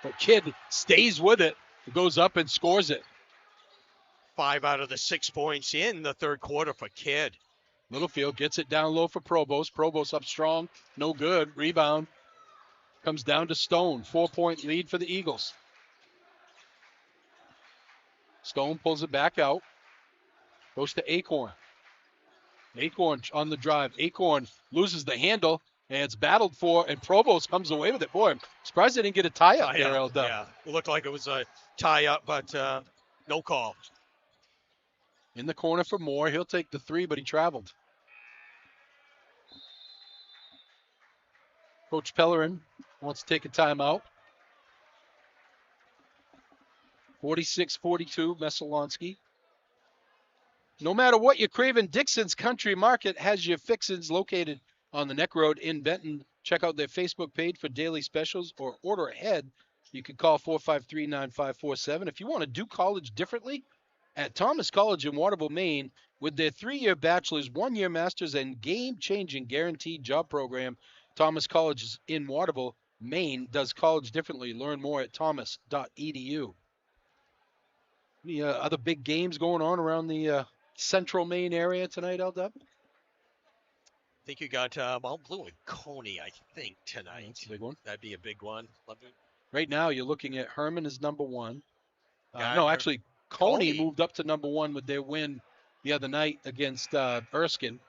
but Kidd stays with it. He goes up and scores it. 5 out of the 6 points in the third quarter for Kidd. Littlefield gets it down low for Provost. Provost up strong. No good. Rebound. Comes down to Stone. 4-point lead for the Eagles. Stone pulls it back out. Goes to Acorn. Acorn on the drive. Acorn loses the handle, and it's battled for, and Provost comes away with it. Boy, I'm surprised they didn't get a tie-up there, L-Dub. Yeah, it looked like it was a tie-up, but no call. In the corner for Moore. He'll take the three, but he traveled. Coach Pellerin wants to take a timeout. 46-42, Messalonksee. No matter what you're craving, Dixon's Country Market has your fixins located on the Neck Road in Benton. Check out their Facebook page for daily specials or order ahead. You can call 453-9547. If you want to do college differently, at Thomas College in Waterville, Maine, with their 3-year bachelor's, 1-year master's, and game-changing guaranteed job program, Thomas College in Waterville, Maine, does college differently. Learn more at thomas.edu. Any other big games going on around the central Maine area tonight, L-Dub? I think you got Mount Blue and Coney, I think, tonight. That's a big one. That'd be a big one. Right now, you're looking at Herman as number one. Gardner. No, actually, Coney moved up to number one with their win the other night against Erskine.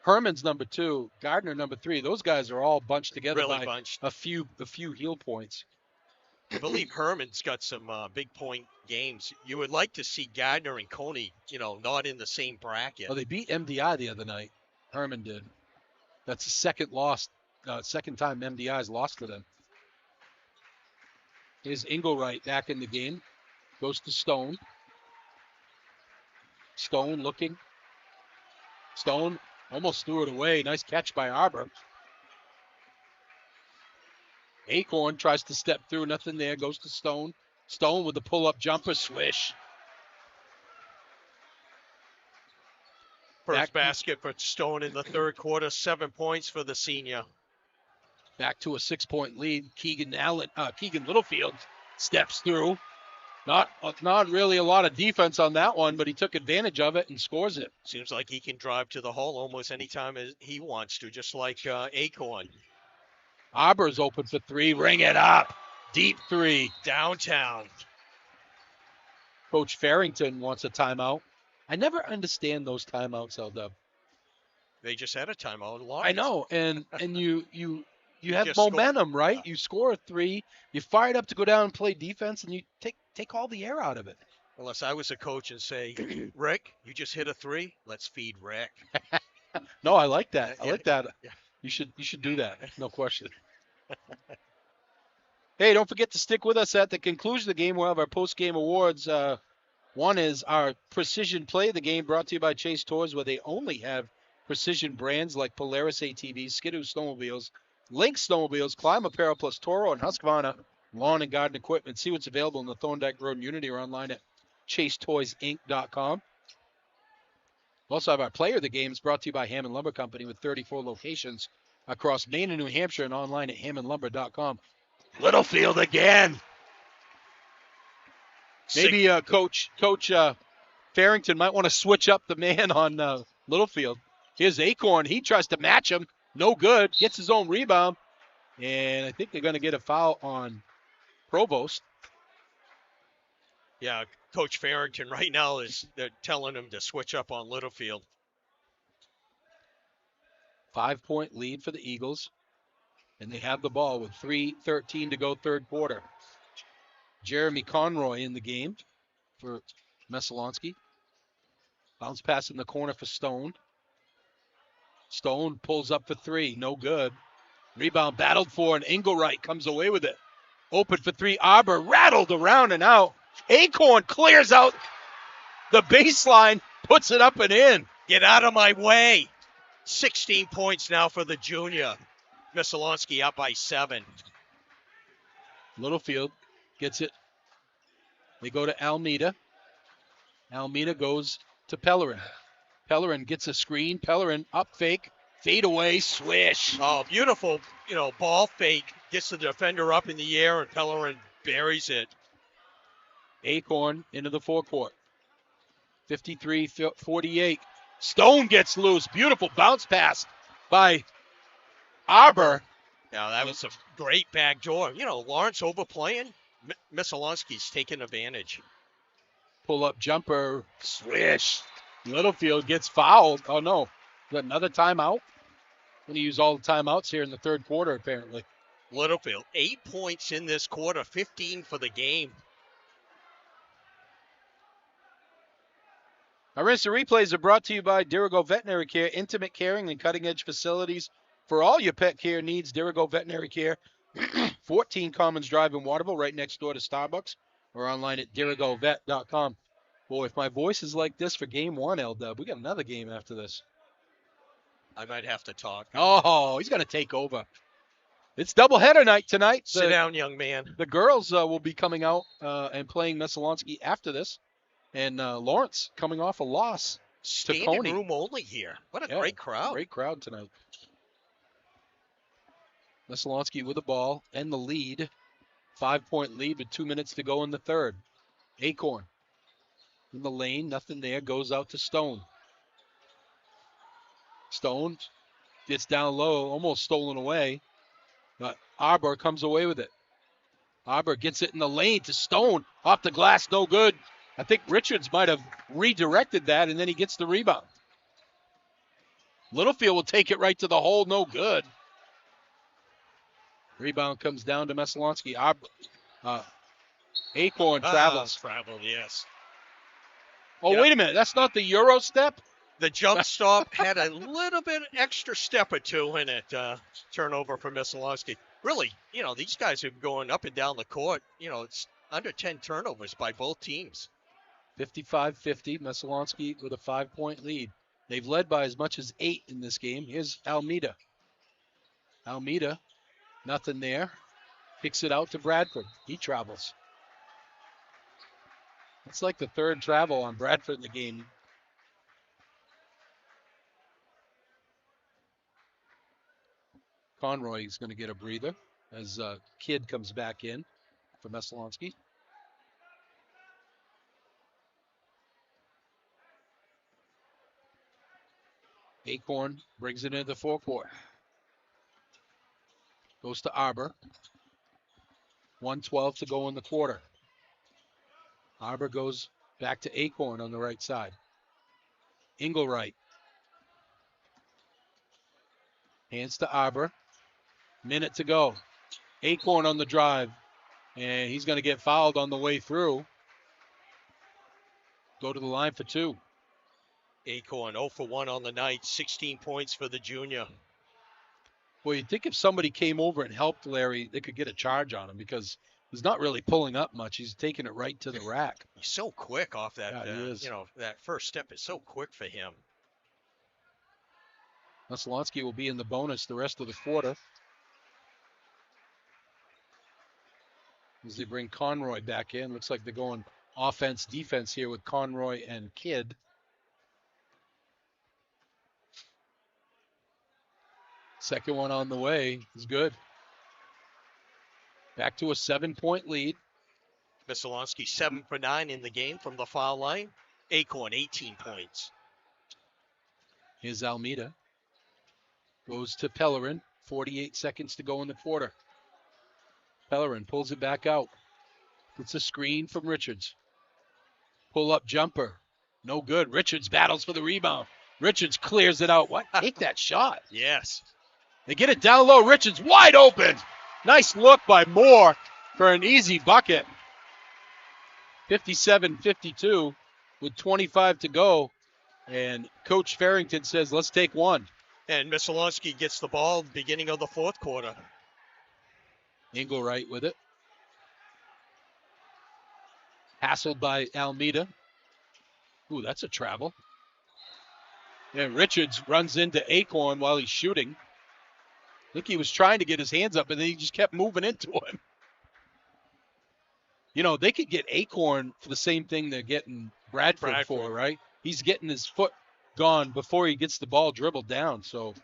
Herman's number two. Gardner number three. Those guys are all bunched together Really by bunched. a few heel points. I believe Herman's got some big point games. You would like to see Gardner and Coney, not in the same bracket. Well, they beat MDI the other night. Herman did. That's the second time MDI's lost to them. Here's Engelwright back in the game. Goes to Stone. Stone looking. Stone almost threw it away. Nice catch by Arbor. Acorn tries to step through. Nothing there. Goes to Stone. Stone with the pull-up jumper. Swish. First basket for Stone in the third quarter. 7 points for the senior. Back to a 6-point lead. Keegan Littlefield steps through. Not really a lot of defense on that one, but he took advantage of it and scores it. Seems like he can drive to the hole almost anytime he wants to, just like Acorn. Arbor's open for three. Ring it up. Deep three. Downtown. Coach Farrington wants a timeout. I never understand those timeouts, L-Dub. They just had a timeout. I know, and you have momentum, right? Yeah. You score a three, you fire it up to go down and play defense, and you take all the air out of it. Unless I was a coach and say, Rick, you just hit a three. Let's feed Rick. No, I like that. I like that. Yeah. You should do that. No question. Hey, don't forget to stick with us at the conclusion of the game. We'll have our post-game awards. One is our Precision Play of the Game, brought to you by Chase Tours, where they only have precision brands like Polaris ATVs, Skidoo snowmobiles, Lynx snowmobiles, Climb Apparel plus Toro, and Husqvarna lawn and garden equipment. See what's available in the Thorndike Road in Unity or online at chasetoysinc.com. We also have our Player of the Games, brought to you by Hammond Lumber Company, with 34 locations across Maine and New Hampshire, and online at hammondlumber.com. Littlefield again. Maybe Coach Farrington might want to switch up the man on Littlefield. Here's Acorn. He tries to match him. No good. Gets his own rebound. And I think they're going to get a foul on Provost. Yeah, Coach Farrington right now they're telling him to switch up on Littlefield. 5-point lead for the Eagles. And they have the ball with 3:13 to go third quarter. Jeremy Conroy in the game for Messalonksee. Bounce pass in the corner for Stone. Stone pulls up for three. No good. Rebound battled for, and Engelwright comes away with it. Open for three. Arbor rattled around and out. Acorn clears out the baseline, puts it up and in. Get out of my way. 16 points now for the junior. Messalonksee up by 7. Littlefield gets it. They go to Almeida. Almeida goes to Pellerin. Pellerin gets a screen. Pellerin up fake. Fade away. Swish. Oh, beautiful, ball fake. Gets the defender up in the air, and Pellerin buries it. Acorn into the forecourt. 53-48. Stone gets loose. Beautiful bounce pass by Arbor. Yeah, that was a great back door. You know, Lawrence overplaying. Messalonksie's taking advantage. Pull-up jumper. Swish. Littlefield gets fouled. Oh, no. Is that another timeout? Going to use all the timeouts here in the third quarter, apparently. Littlefield, 8 points in this quarter, 15 for the game. Our instant replays are brought to you by Dirigo Veterinary Care, intimate caring and cutting-edge facilities for all your pet care needs. Dirigo Veterinary Care, 14 Commons Drive in Waterville, right next door to Starbucks, or online at dirigovet.com. Boy, if my voice is like this for game one, L-Dub, we got another game after this. I might have to talk. Oh, he's going to take over. It's doubleheader night tonight. Sit down, young man. The girls will be coming out and playing Messalonksee after this. And Lawrence coming off a loss to Coney. Standing room only here. What a great crowd. Great crowd tonight. Messalonksee with the ball and the lead. 5-point lead with 2 minutes to go in the third. Acorn in the lane. Nothing there. Goes out to Stone. Stone gets down low. Almost stolen away. But Arbor comes away with it. Arbor gets it in the lane to Stone. Off the glass. No good. I think Richards might have redirected that, and then he gets the rebound. Littlefield will take it right to the hole. No good. Rebound comes down to Messalonksee. Acorn travels. Traveled, yes. Oh, yep. Wait a minute. That's not the Euro step? The jump stop had a little bit extra step or two in it. Turnover for Messalonksee. Really, you know, these guys are going up and down the court. You know, it's under 10 turnovers by both teams. 55-50, Messalonksee with a 5-point lead. They've led by as much as 8 in this game. Here's Almeida. Almeida, nothing there. Kicks it out to Bradford. He travels. It's like the third travel on Bradford in the game. Conroy is going to get a breather as Kidd comes back in for Messalonksee. Acorn brings it into the forecourt. Goes to Arbor. 1:12 to go in the quarter. Arbor goes back to Acorn on the right side. Engelwright. Hands to Arbor. Minute to go. Acorn on the drive. And he's going to get fouled on the way through. Go to the line for 2. Acorn 0 for 1 on the night, 16 points for the junior. Well, you'd think if somebody came over and helped Larry, they could get a charge on him because he's not really pulling up much. He's taking it right to the rack. He's so quick off that, Yeah, he is. you know, that first step is so quick for him. Messalonksee will be in the bonus the rest of the quarter. As they bring Conroy back in. Looks like they're going offense, defense here with Conroy and Kidd. Second one on the way is good. Back to a 7-point lead. Messalonksee 7 for 9 in the game from the foul line. Acorn 18 points. Here's Almeida. Goes to Pellerin. 48 seconds to go in the quarter. Pellerin pulls it back out. It's a screen from Richards. Pull-up jumper. No good. Richards battles for the rebound. Richards clears it out. What? Take that shot. Yes. They get it down low. Richards wide open. Nice look by Moore for an easy bucket. 57-52 with 25 to go. And Coach Farrington says, let's take one. And Messalonksee gets the ball beginning of the fourth quarter. Engelwright with it. Hassled by Almeida. Ooh, that's a travel. And Richards runs into Acorn while he's shooting. I think he was trying to get his hands up, and then he just kept moving into him. You know, they could get Acorn for the same thing they're getting Bradford for, right? He's getting his foot gone before he gets the ball dribbled down, so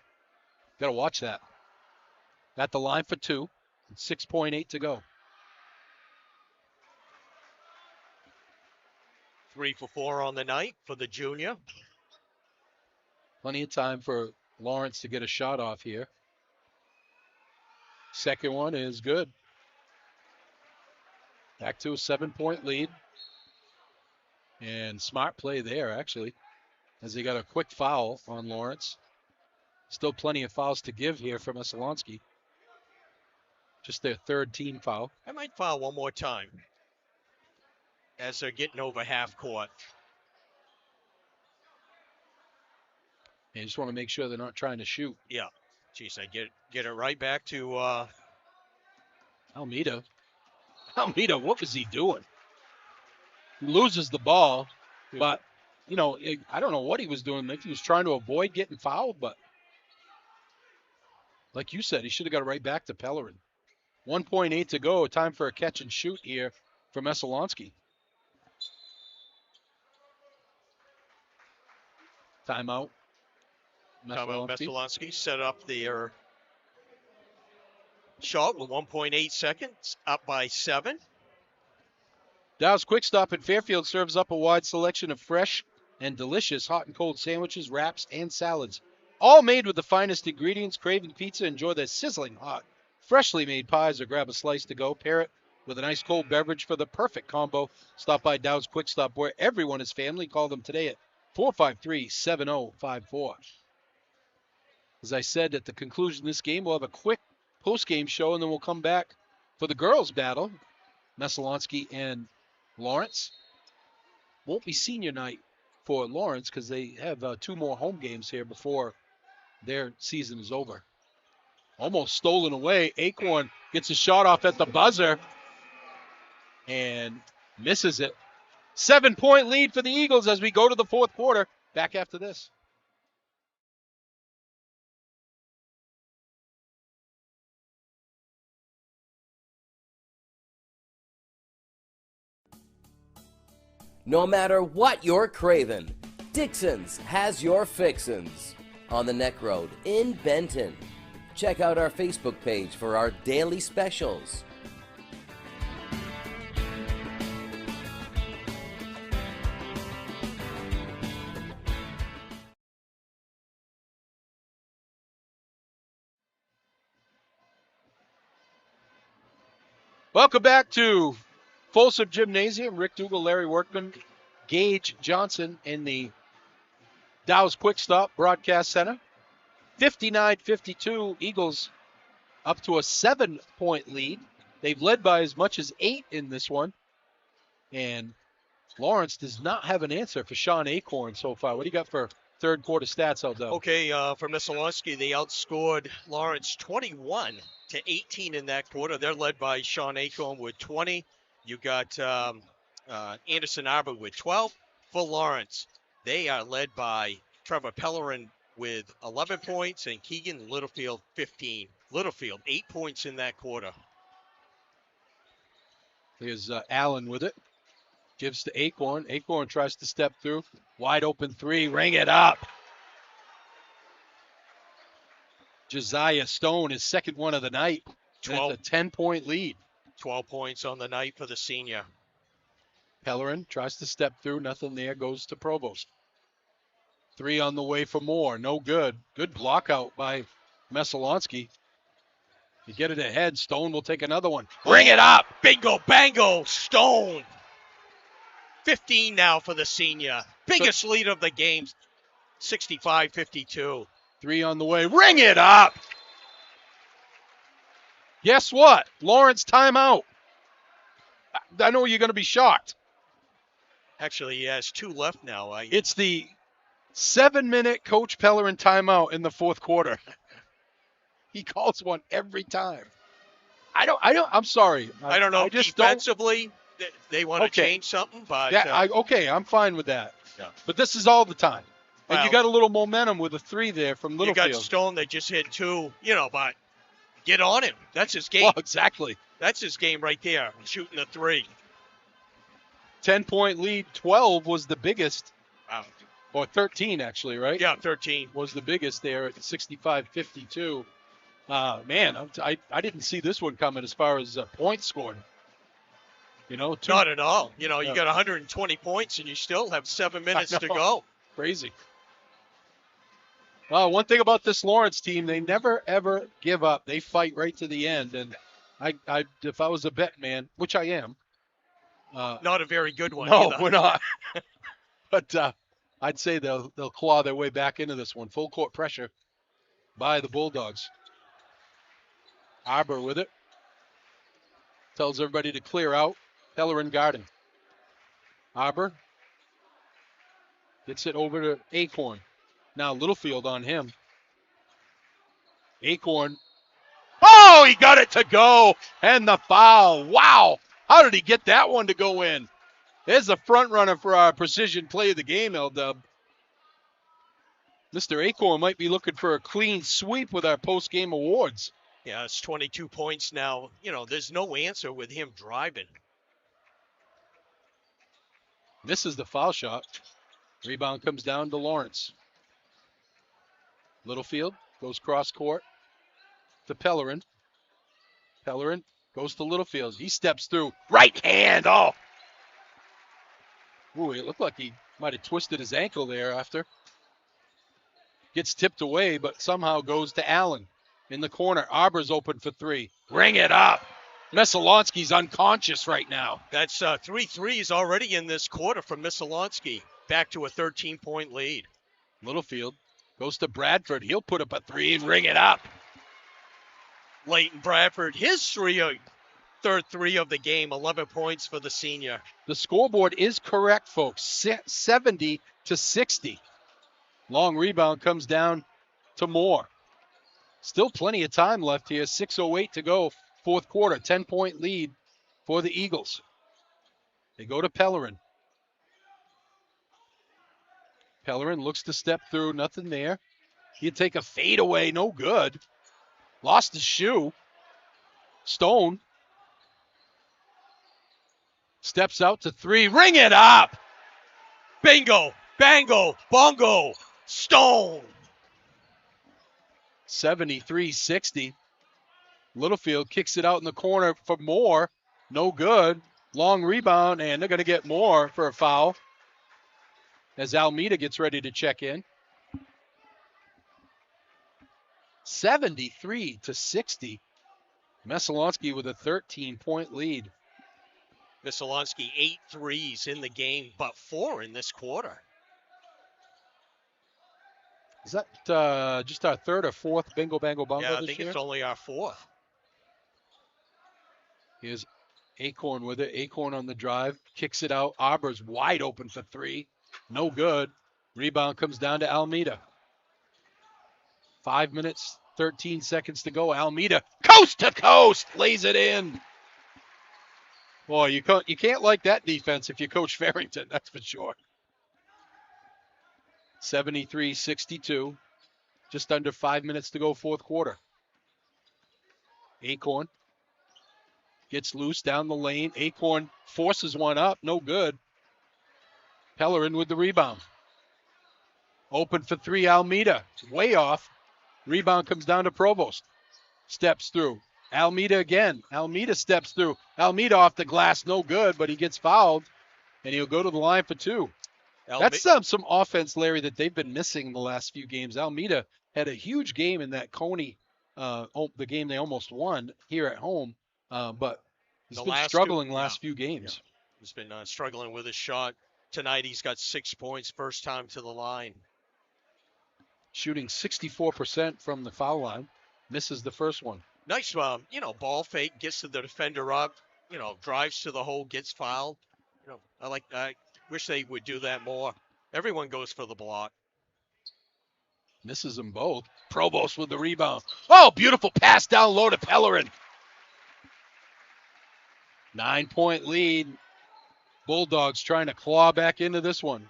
got to watch that. At the line for 2. 6.8 to go. 3 for 4 on the night for the junior. Plenty of time for Lawrence to get a shot off here. Second one is good. Back to a 7-point lead. And smart play there, actually, as they got a quick foul on Lawrence. Still plenty of fouls to give here for Messalonksee. Just their third team foul. I might foul one more time as they're getting over half court. They just want to make sure they're not trying to shoot. Yeah. Jeez, I get it right back to Almeida. Almeida, what was he doing? He loses the ball, but, you know, I don't know what he was doing. Maybe he was trying to avoid getting fouled, but like you said, he should have got it right back to Pellerin. 1.8 to go. Time for a catch and shoot here for Messalonksee. Timeout. Messalonksee set up their shot with 1.8 seconds, up by 7. Dow's Quick Stop in Fairfield serves up a wide selection of fresh and delicious hot and cold sandwiches, wraps, and salads. All made with the finest ingredients. Craving pizza, enjoy their sizzling hot, freshly made pies, or grab a slice to go. Pair it with an ice cold beverage for the perfect combo. Stop by Dow's Quick Stop, where everyone is family. Call them today at 453-7054. As I said, at the conclusion of this game, we'll have a quick post-game show, and then we'll come back for the girls' battle, Messalonksee and Lawrence. Won't be senior night for Lawrence because they have 2 more home games here before their season is over. Almost stolen away. Acorn gets a shot off at the buzzer and misses it. 7-point lead for the Eagles as we go to the fourth quarter. Back after this. No matter what you're craving, Dixon's has your fixins on the Neck Road in Benton. Check out our Facebook page for our daily specials. Welcome back to Folsom Gymnasium. Rick Dougal, Larry Workman, Gage Johnson in the Dow's Quick Stop Broadcast Center. 59-52, Eagles up to a 7-point lead. They've led by as much as 8 in this one. And Lawrence does not have an answer for Sean Acorn so far. What do you got for third quarter stats out there? Okay, for Messalonksee, they outscored Lawrence 21-18 in that quarter. They're led by Sean Acorn with 20. You got Anderson Arbor with 12. For Lawrence, they are led by Trevor Pellerin with 11 points and Keegan Littlefield 15. Littlefield 8 points in that quarter. Here's Allen with it. Gives to Acorn. Acorn tries to step through. Wide open 3. Ring it up. Josiah Stone, his second one of the night. 12. It's a 10-point lead. 12 points on the night for the senior. Pellerin tries to step through. Nothing there. Goes to Provost. 3 on the way for more. No good. Good block out by Messalonksee. You get it ahead. Stone will take another one. Bring it up. Bingo, bango. Stone. 15 now for the senior. Biggest lead of the game. 65-52. 3 on the way. Ring it up. Guess what? Lawrence timeout. I know you're going to be shocked. Actually, he has 2 left now. It's the 7-minute Coach Pellerin timeout in the fourth quarter. He calls one every time. I'm sorry. I don't know. I just defensively, they want to change something, but I'm fine with that. Yeah. But this is all the time. And Well, you got a little momentum with a 3 there from Littlefield. You got Stone that just hit 2, but get on him. That's his game. Well, exactly. That's his game right there, shooting a 3. 10-point lead. 12 was the biggest. Wow. Or 13, actually, right? Yeah, 13. Was the biggest there at 65-52. Man, I didn't see this one coming as far as points scored. Not at all. You got 120 points and you still have 7 minutes to go. Crazy. Well, one thing about this Lawrence team, they never, ever give up. They fight right to the end. And I if I was a bet man, which I am. Not a very good one No, either. we're not. But I'd say they'll claw their way back into this one. Full court pressure by the Bulldogs. Arbor with it. Tells everybody to clear out. Pellerin guarding. Arbor gets it over to Acorn. Now Littlefield on him. Acorn. Oh, he got it to go. And the foul. Wow. How did he get that one to go in? There's the front runner for our precision play of the game, L-Dub. Mr. Acorn might be looking for a clean sweep with our post-game awards. Yeah, it's 22 points now. You know, there's no answer with him driving. Misses the foul shot. Rebound comes down to Lawrence. Littlefield goes cross court to Pellerin. Pellerin goes to Littlefield. He steps through. Right hand. Oh. Ooh, it looked like he might have twisted his ankle there after. Gets tipped away, but somehow goes to Allen in the corner. Arbor's open for three. Ring it up. Messalonskee's unconscious right now. That's 3 threes already in this quarter from Messalonksee. Back to a 13-point lead. Littlefield goes to Bradford. He'll put up a three and ring it up. Leighton Bradford, his third three of the game, 11 points for the senior. The scoreboard is correct, folks. 70-60. Long rebound comes down to Moore. Still plenty of time left here. 6:08 to go, fourth quarter. 10-point lead for the Eagles. They go to Pellerin. Pellerin looks to step through. Nothing there. He'd take a fadeaway. No good. Lost his shoe. Stone steps out to three. Ring it up. Bingo. Bango. Bongo. Stone. 73-60. Littlefield kicks it out in the corner for Moore. No good. Long rebound, and they're going to get Moore for a foul as Almeida gets ready to check in. 73-60. Messalonksee with a 13-point lead. Messalonksee 8 threes in the game, but 4 in this quarter. Is that just our third or fourth bingo bango bongo Yeah, I this think year? it's only our 4th. Here's Acorn with it. Acorn on the drive. Kicks it out. Arbor's wide open for three. No good. Rebound comes down to Almeida. 5 minutes, 13 seconds to go. Almeida, coast to coast, lays it in. Boy, you can't like that defense if you coach Farrington, that's for sure. 73-62. Just under 5 minutes to go, fourth quarter. Acorn gets loose down the lane. Acorn forces one up. No good. Pellerin with the rebound. Open for three, Almeida. Way off. Rebound comes down to Provost. Steps through. Almeida again. Almeida steps through. Almeida off the glass. No good, but he gets fouled, and he'll go to the line for two. That's some offense, Larry, that they've been missing the last few games. Almeida had a huge game in that Coney, the game they almost won here at home, but he's been struggling last few games. Yeah. He's been struggling with his shot. Tonight he's got 6 points, first time to the line. Shooting 64% from the foul line. Misses the first one. Nice, ball fake, gets to the defender up, drives to the hole, gets fouled. I wish they would do that more. Everyone goes for the block. Misses them both. Provost with the rebound. Oh, beautiful pass down low to Pellerin. 9-point lead. Bulldogs trying to claw back into this one.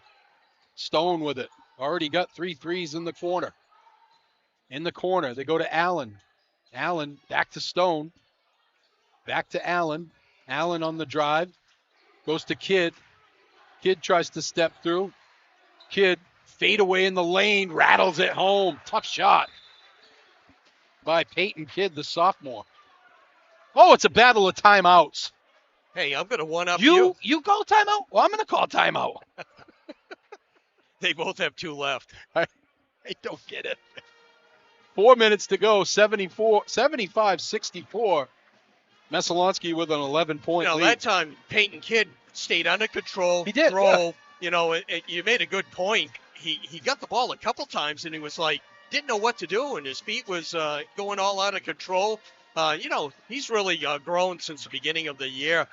Stone with it. Already got 3 threes in the corner. In the corner, they go to Allen. Allen back to Stone. Back to Allen. Allen on the drive. Goes to Kidd. Kidd tries to step through. Kidd fade away in the lane. Rattles it home. Tough shot by Peyton Kidd, the sophomore. Oh, it's a battle of timeouts. Hey, I'm going to one-up you. You call timeout? Well, I'm going to call timeout. They both have 2 left. I don't get it. 4 minutes to go, 75-64. Messalonksee with an 11-point lead. That time Peyton Kidd stayed under control. He did, drove. Yeah. You made a good point. He got the ball a couple times, and he was like, didn't know what to do, and his feet was going all out of control. He's really grown since the beginning of the year.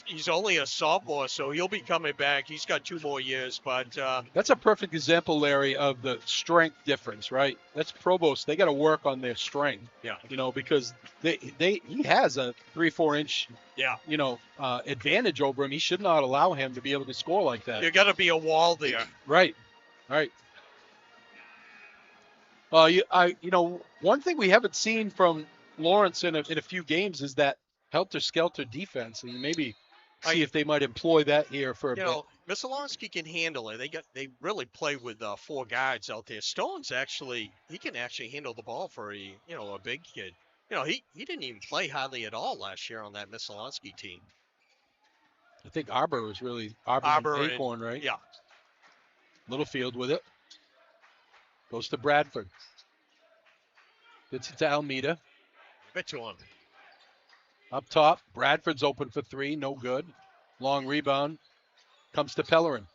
He's only a sophomore, so he'll be coming back. He's got 2 more years, but that's a perfect example, Larry, of the strength difference, right? That's Provost. They got to work on their strength. Yeah. Because he has a 3-4 inch advantage over him. He should not allow him to be able to score like that. You got to be a wall there. Right. One thing we haven't seen from Lawrence in a few games is that helter-skelter defense, and maybe see if they might employ that here for a bit. Messalonksee can handle it. They really play with 4 guards out there. Stone's he can actually handle the ball for a big kid. He didn't even play hardly at all last year on that Messalonksee team. I think Arbor was really Arbor and Acorn, right? Yeah. Littlefield with it. Goes to Bradford. Gets it to Almeida. Bet to him. Up top, Bradford's open for 3, no good. Long rebound. Comes to Pellerin.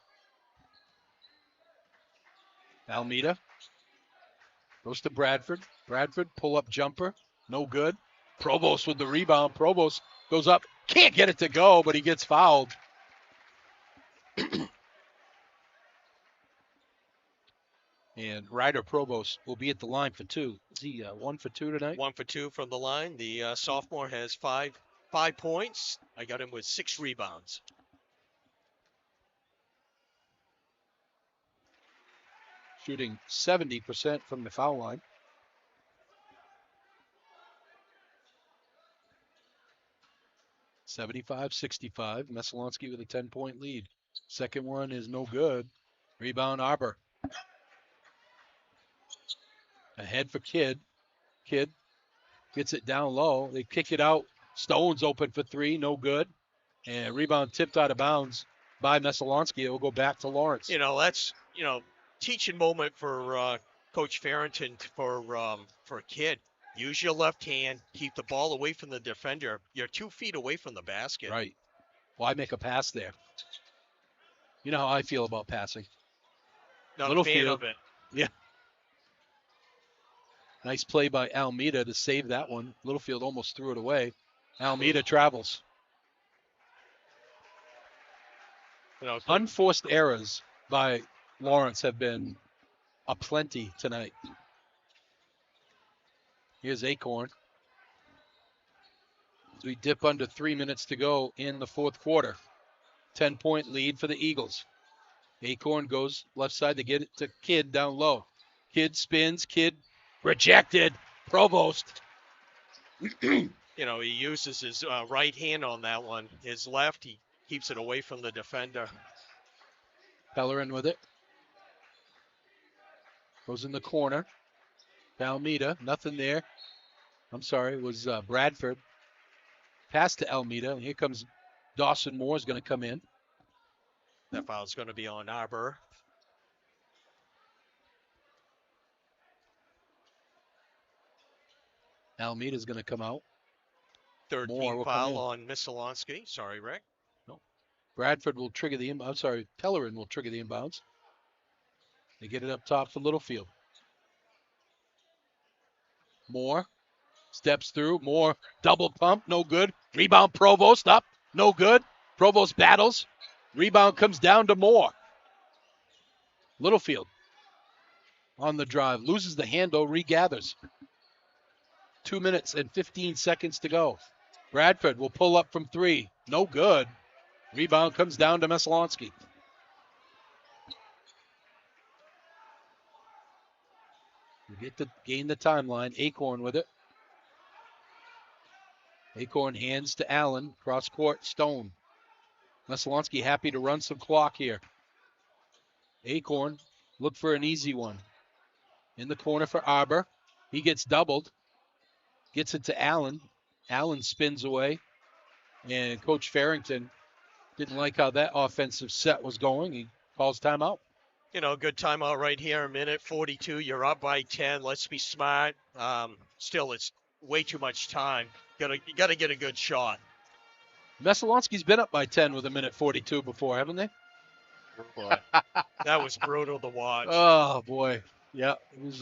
Almeida. Goes to Bradford. Bradford, pull-up jumper. No good. Provost with the rebound. Provost goes up. Can't get it to go, but he gets fouled. And Ryder Provost will be at the line for 2. Is he 1 for 2 tonight? 1 for 2 from the line. The sophomore has 5 points. I got him with 6 rebounds. Shooting 70% from the foul line. (75-65). Messalonksee with a 10-point lead. Second one is no good. Rebound Arbor. Ahead for Kidd. Kidd gets it down low. They kick it out. Stone's open for 3, no good. And rebound tipped out of bounds by Messalonksee. It will go back to Lawrence. That's teaching moment for Coach Farrington for Kidd. Use your left hand. Keep the ball away from the defender. You're 2 feet away from the basket. Right. Why make a pass there? You know how I feel about passing. Not a fan of it. Yeah. Nice play by Almeida to save that one. Littlefield almost threw it away. Almeida travels. Unforced errors by Lawrence have been aplenty tonight. Here's Acorn. As we dip under 3 minutes to go in the fourth quarter. 10-point lead for the Eagles. Acorn goes left side to get it to Kidd down low. Kidd spins. Kidd rejected. Provost. He uses his right hand on that one. His left, he keeps it away from the defender. Pellerin with it. Goes in the corner. Almeida, nothing there. I'm sorry, it was Bradford. Pass to Almeida. And here comes Dawson Moore is going to come in. That foul's going to be on Arbor. Almeida's going to come out. Third team foul on Messalonksee. Sorry, Rick. No. Bradford will trigger the inbound. I'm sorry, Pellerin will trigger the inbounds. They get it up top for Littlefield. Moore steps through. Moore double pump, no good. Rebound Provost up, no good. Provost battles. Rebound comes down to Moore. Littlefield on the drive, loses the handle, regathers. 2 minutes and 15 seconds to go. Bradford will pull up from 3, no good. Rebound comes down to Messalonksee. We get to gain the timeline. Acorn with it. Acorn hands to Allen. Cross court, Stone. Messalonksee happy to run some clock here. Acorn, look for an easy one. In the corner for Arbor. He gets doubled. Gets it to Allen. Allen spins away. And Coach Farrington didn't like how that offensive set was going. He calls timeout. You know, good timeout right here, a minute 42. You're up by 10. Let's be smart. Still, it's way too much time. You gotta get a good shot. Messalonskee's been up by 10 with a minute 42 before, haven't they? Boy, that was brutal to watch. Oh boy, yeah, it was.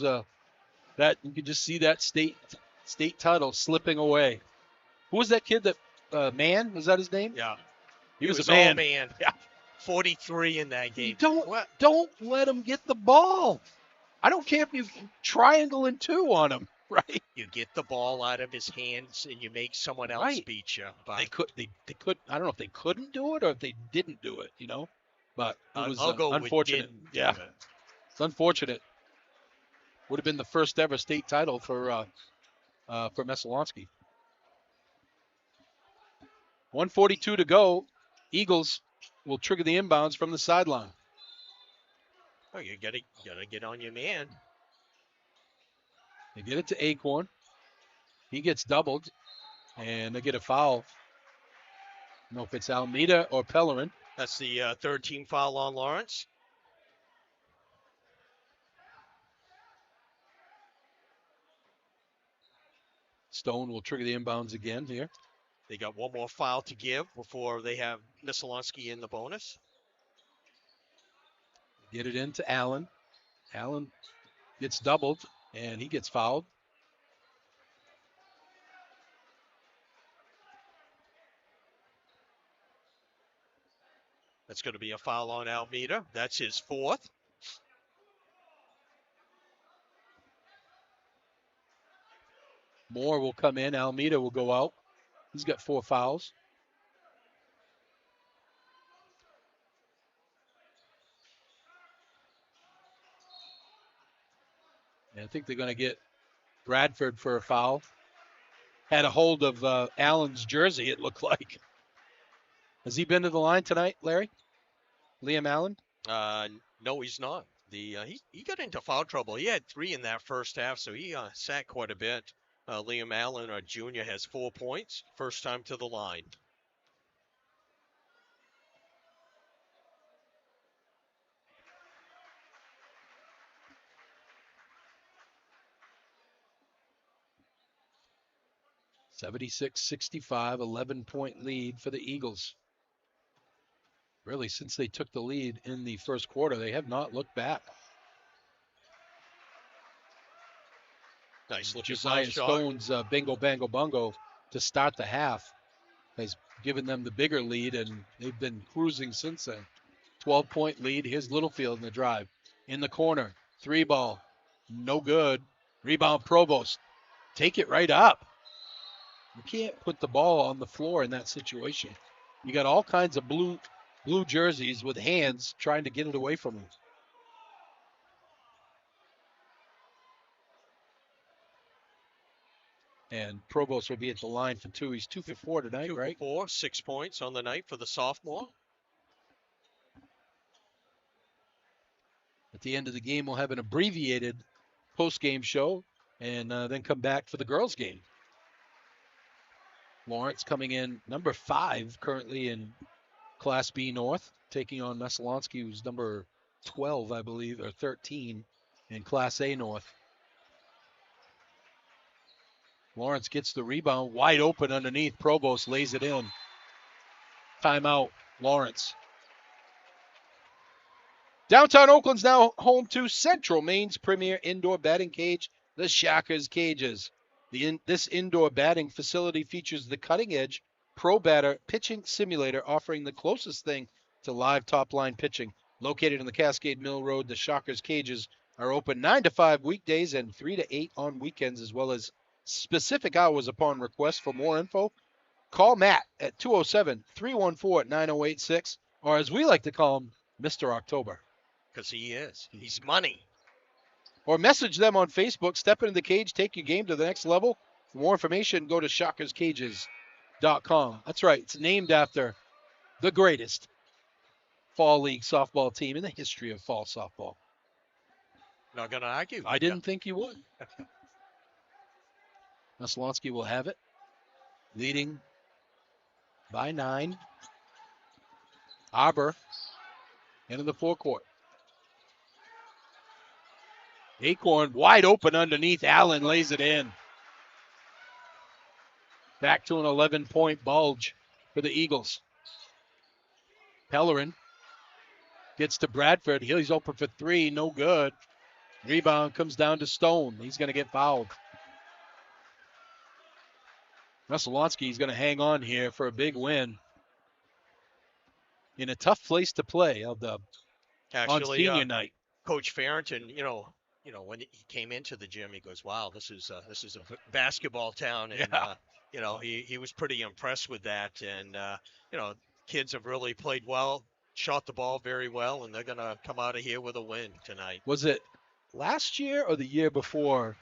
That you could just see that state title slipping away. Who was that kid? That Man, was that his name? Yeah, he was a all man. man. Yeah, 43 in that game. Don't let him get the ball. I don't care if you triangle and two on him, right? You get the ball out of his hands and you make someone else beat you. But They could. I don't know if they couldn't do it or if they didn't do it. But it was I'll go unfortunate. with didn't do it. It's unfortunate. Would have been the first ever state title for Messalonksee. 1:42 to go. Eagles will trigger the inbounds from the sideline. Oh, you gotta get on your man. They get it to Acorn. He gets doubled, and they get a foul. I don't know if it's Almeida or Pellerin. That's the third team foul on Lawrence. Stone will trigger the inbounds again here. They got one more foul to give before they have Messalonksee in the bonus. Get it into Allen. Allen gets doubled, and he gets fouled. That's going to be a foul on Almeida. That's his fourth. Moore will come in. Almeida will go out. He's got 4 fouls. And I think they're going to get Bradford for a foul. Had a hold of Allen's jersey, it looked like. Has he been to the line tonight, Larry? Liam Allen? No, he's not. He got into foul trouble. He had 3 in that first half, so he sat quite a bit. Liam Allen, our junior, has 4 points. First time to the line. (76-65), 11-point lead for the Eagles. Really, since they took the lead in the first quarter, they have not looked back. Nice looking Josiah Stone's bingo, bango, bungo to start the half has given them the bigger lead, and they've been cruising since then. 12-point lead. Here's Littlefield in the drive. In the corner. 3-ball. No good. Rebound Provost. Take it right up. You can't put the ball on the floor in that situation. You got all kinds of blue jerseys with hands trying to get it away from them. And Provost will be at the line for 2. He's 2 for 4 tonight, 2 right? for 4, 6 points on the night for the sophomore. At the end of the game, we'll have an abbreviated post-game show and then come back for the girls' game. Lawrence coming in number 5 currently in Class B North, taking on Messalonksee, who's number 12, I believe, or 13 in Class A North. Lawrence gets the rebound, wide open underneath. Provost lays it in. Timeout, Lawrence. Downtown Oakland's now home to Central Maine's premier indoor batting cage, the Shockers Cages. This indoor batting facility features the cutting-edge Pro Batter pitching simulator, offering the closest thing to live top-line pitching. Located on the Cascade Mill Road, the Shockers Cages are open 9 to 5 weekdays and 3 to 8 on weekends, as well as specific hours upon request. For more info, call Matt at 207-314-9086, or as we like to call him, Mr. October. Because he is. He's money. Or message them on Facebook. Step into the cage, take your game to the next level. For more information, go to shockerscages.com. That's right. It's named after the greatest fall league softball team in the history of fall softball. Not going to argue. I didn't think you would. Messalonksee will have it. Leading by 9. Arbor into the forecourt. Acorn wide open underneath. Allen lays it in. Back to an 11-point bulge for the Eagles. Pellerin gets to Bradford. He's open for three. No good. Rebound comes down to Stone. He's going to get fouled. Messalonksee is going to hang on here for a big win in a tough place to play on senior night. Coach Farrington, when he came into the gym, he goes, "Wow, this is a basketball town," and he was pretty impressed with that. And kids have really played well, shot the ball very well, and they're going to come out of here with a win tonight. Was it last year or the year before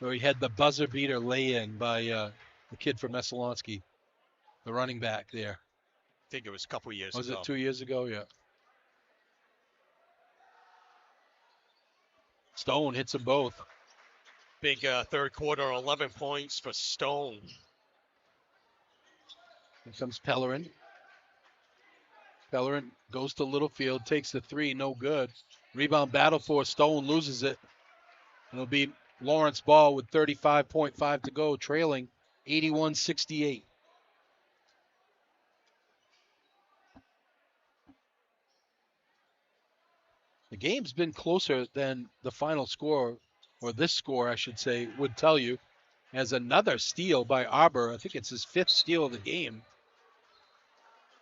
where he had the buzzer beater lay-in by the kid from Messalonksee, the running back there? I think it was a couple years ago. Was it 2 years ago? Yeah. Stone hits them both. Big third quarter, 11 points for Stone. Here comes Pellerin. Pellerin goes to Littlefield, takes the three, no good. Rebound battle for Stone, loses it. It'll be Lawrence ball with 35.5 to go, trailing 81-68. The game's been closer than the final score, or this score, I should say, would tell you, as another steal by Arbor. I think it's his fifth steal of the game.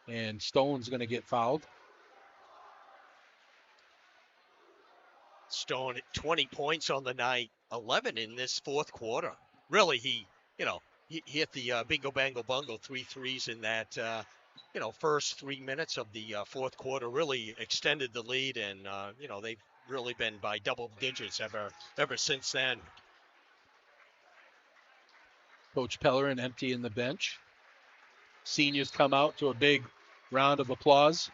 And Stone's going to get fouled. Stone, 20 points on the night, 11 in this fourth quarter. Really, he hit the bingo, bango, bungle, 3 threes in that, first 3 minutes of the fourth quarter. Really extended the lead, and, they've really been by double digits ever since then. Coach Pellerin emptying the bench. Seniors come out to a big round of applause.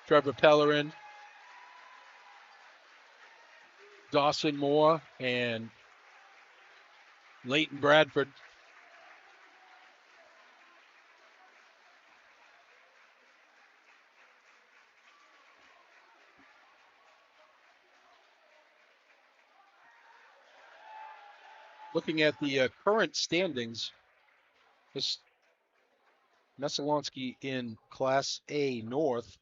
Trevor Pellerin, Dawson Moore, and Leighton Bradford. Looking at the current standings, this Messalonksee in Class A North.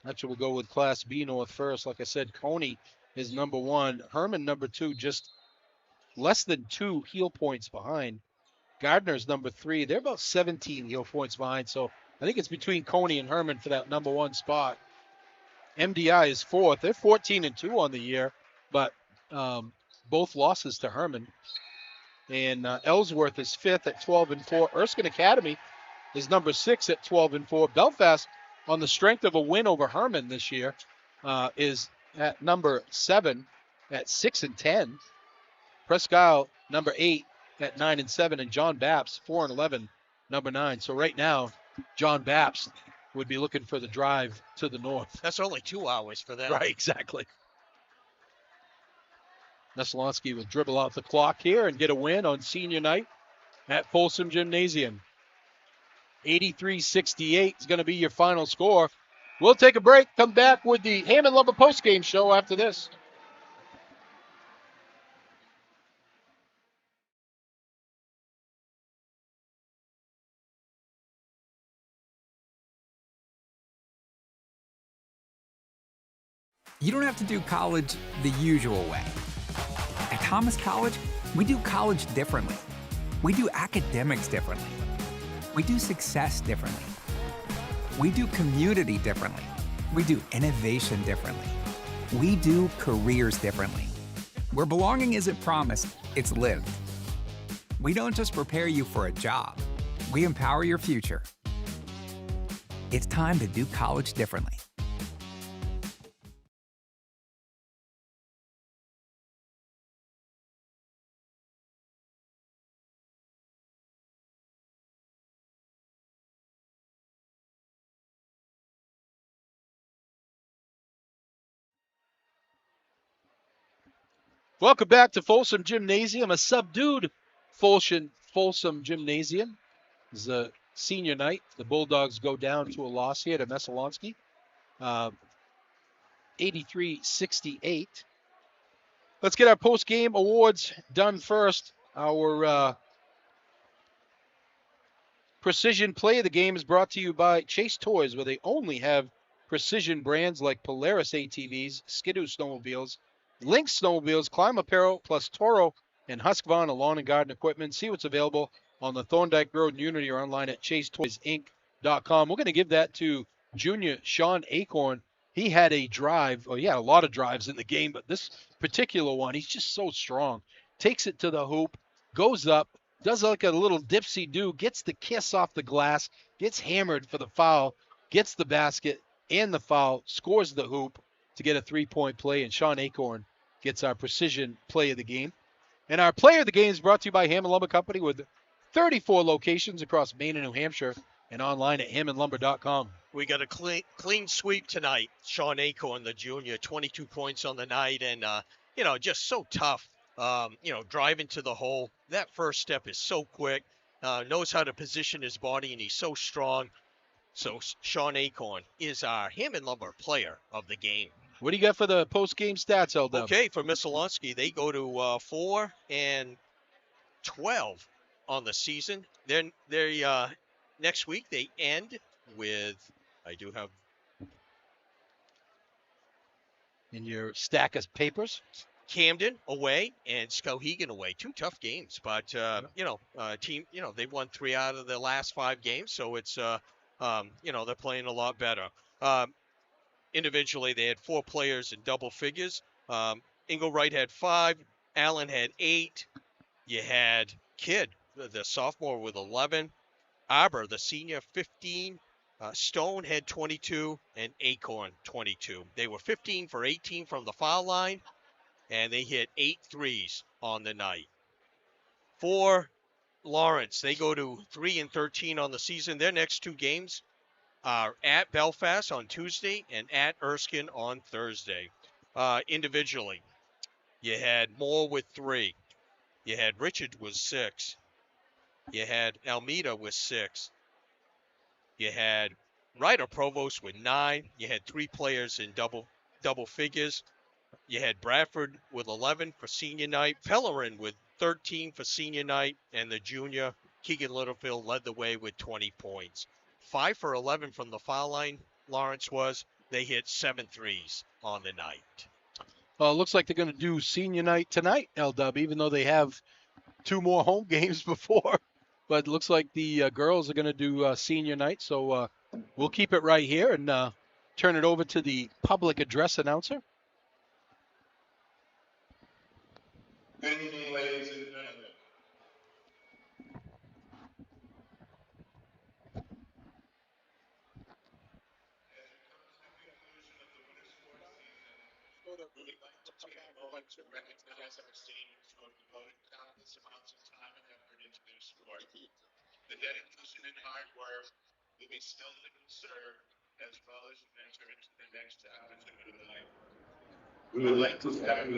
Actually, we'll go with Class B North first. Like I said, Coney is number 1. Herman number 2, just less than 2 heel points behind. Gardner's number 3. They're about 17 heel points behind. So I think it's between Coney and Herman for that number 1 spot. MDI is 4th. They're 14-2 on the year, but both losses to Herman. And Ellsworth is 5th at 12-4. Erskine Academy is number 6 at 12-4. Belfast, on the strength of a win over Herman this year, is at number 7 at 6-10. Presque Isle, number 8 at 9-7, and John Bapps, 4-11, number 9. So right now, John Bapps would be looking for the drive to the north. That's only 2 hours for them. Right, exactly. Messalonksee will dribble out the clock here and get a win on senior night at Folsom Gymnasium. 83-68 is going to be your final score. We'll take a break, come back with the Hammond Lumber postgame show after this. You don't have to do college the usual way. At Thomas College, we do college differently. We do academics differently. We do success differently. We do community differently. We do innovation differently. We do careers differently. Where belonging isn't promised, it's lived. We don't just prepare you for a job, we empower your future. It's time to do college differently. Welcome back to Folsom Gymnasium, a subdued Folsom Gymnasium. It's a senior night. The Bulldogs go down to a loss here to Messalonksee. 83-68. Let's get our post-game awards done first. Our precision play of the game is brought to you by Chase Toys, where they only have precision brands like Polaris ATVs, Skidoo snowmobiles, Lynx snowmobiles, Climb Apparel, plus Toro and Husqvarna lawn and garden equipment. See what's available on the Thorndike Road in Unity or online at chasetoysinc.com. We're going to give that to junior Sean Acorn. He had a drive, or he had a lot of drives in the game, but this particular one, he's just so strong. Takes it to the hoop, goes up, does like a little dipsy-do, gets the kiss off the glass, gets hammered for the foul, gets the basket and the foul, scores the hoop to get a three-point play, and Sean Acorn gets our precision play of the game. And our player of the game is brought to you by Hammond Lumber Company with 34 locations across Maine and New Hampshire and online at hammondlumber.com. We got a clean sweep tonight. Sean Acorn, the junior, 22 points on the night, and, just so tough. Driving to the hole. That first step is so quick, knows how to position his body, and he's so strong. So Sean Acorn is our Hammond Lumber player of the game. What do you got for the post-game stats, LW? Okay, for Messalonksee, they go to 4-12 on the season. Then they next week they end with, I do have in your stack of papers, Camden away and Skowhegan away. Two tough games, but team, they've won 3 out of the last 5 games, so it's they're playing a lot better. Individually, they had 4 players in double figures. Engelwright had 5, Allen had 8. You had Kidd, the sophomore, with 11. Arbor, the senior, 15. Stone had 22, and Acorn 22. They were 15 for 18 from the foul line, and they hit 8 threes on the night. For Lawrence, they go to 3-13 on the season. Their next 2 games are at Belfast on Tuesday and at Erskine on Thursday. Individually, you had Moore with 3. You had Richard with 6. You had Almeida with 6. You had Ryder Provost with 9. You had 3 players in double figures. You had Bradford with 11 for senior night, Pellerin with 13 for senior night, and the junior, Keegan Littlefield, led the way with 20 points. 5 for 11 from the foul line, Lawrence was. They hit 7 threes on the night. Looks like they're going to do senior night tonight, LW, even though they have 2 more home games before. But it looks like the girls are going to do senior night, so we'll keep it right here and turn it over to the public address announcer. Good evening, ladies and gentlemen. We would like to take a moment to recognize our seniors who have devoted countless amounts of time and effort into their sport. The dedication and hard work will be still served as well as enter into the next chapters of their life. We would like to thank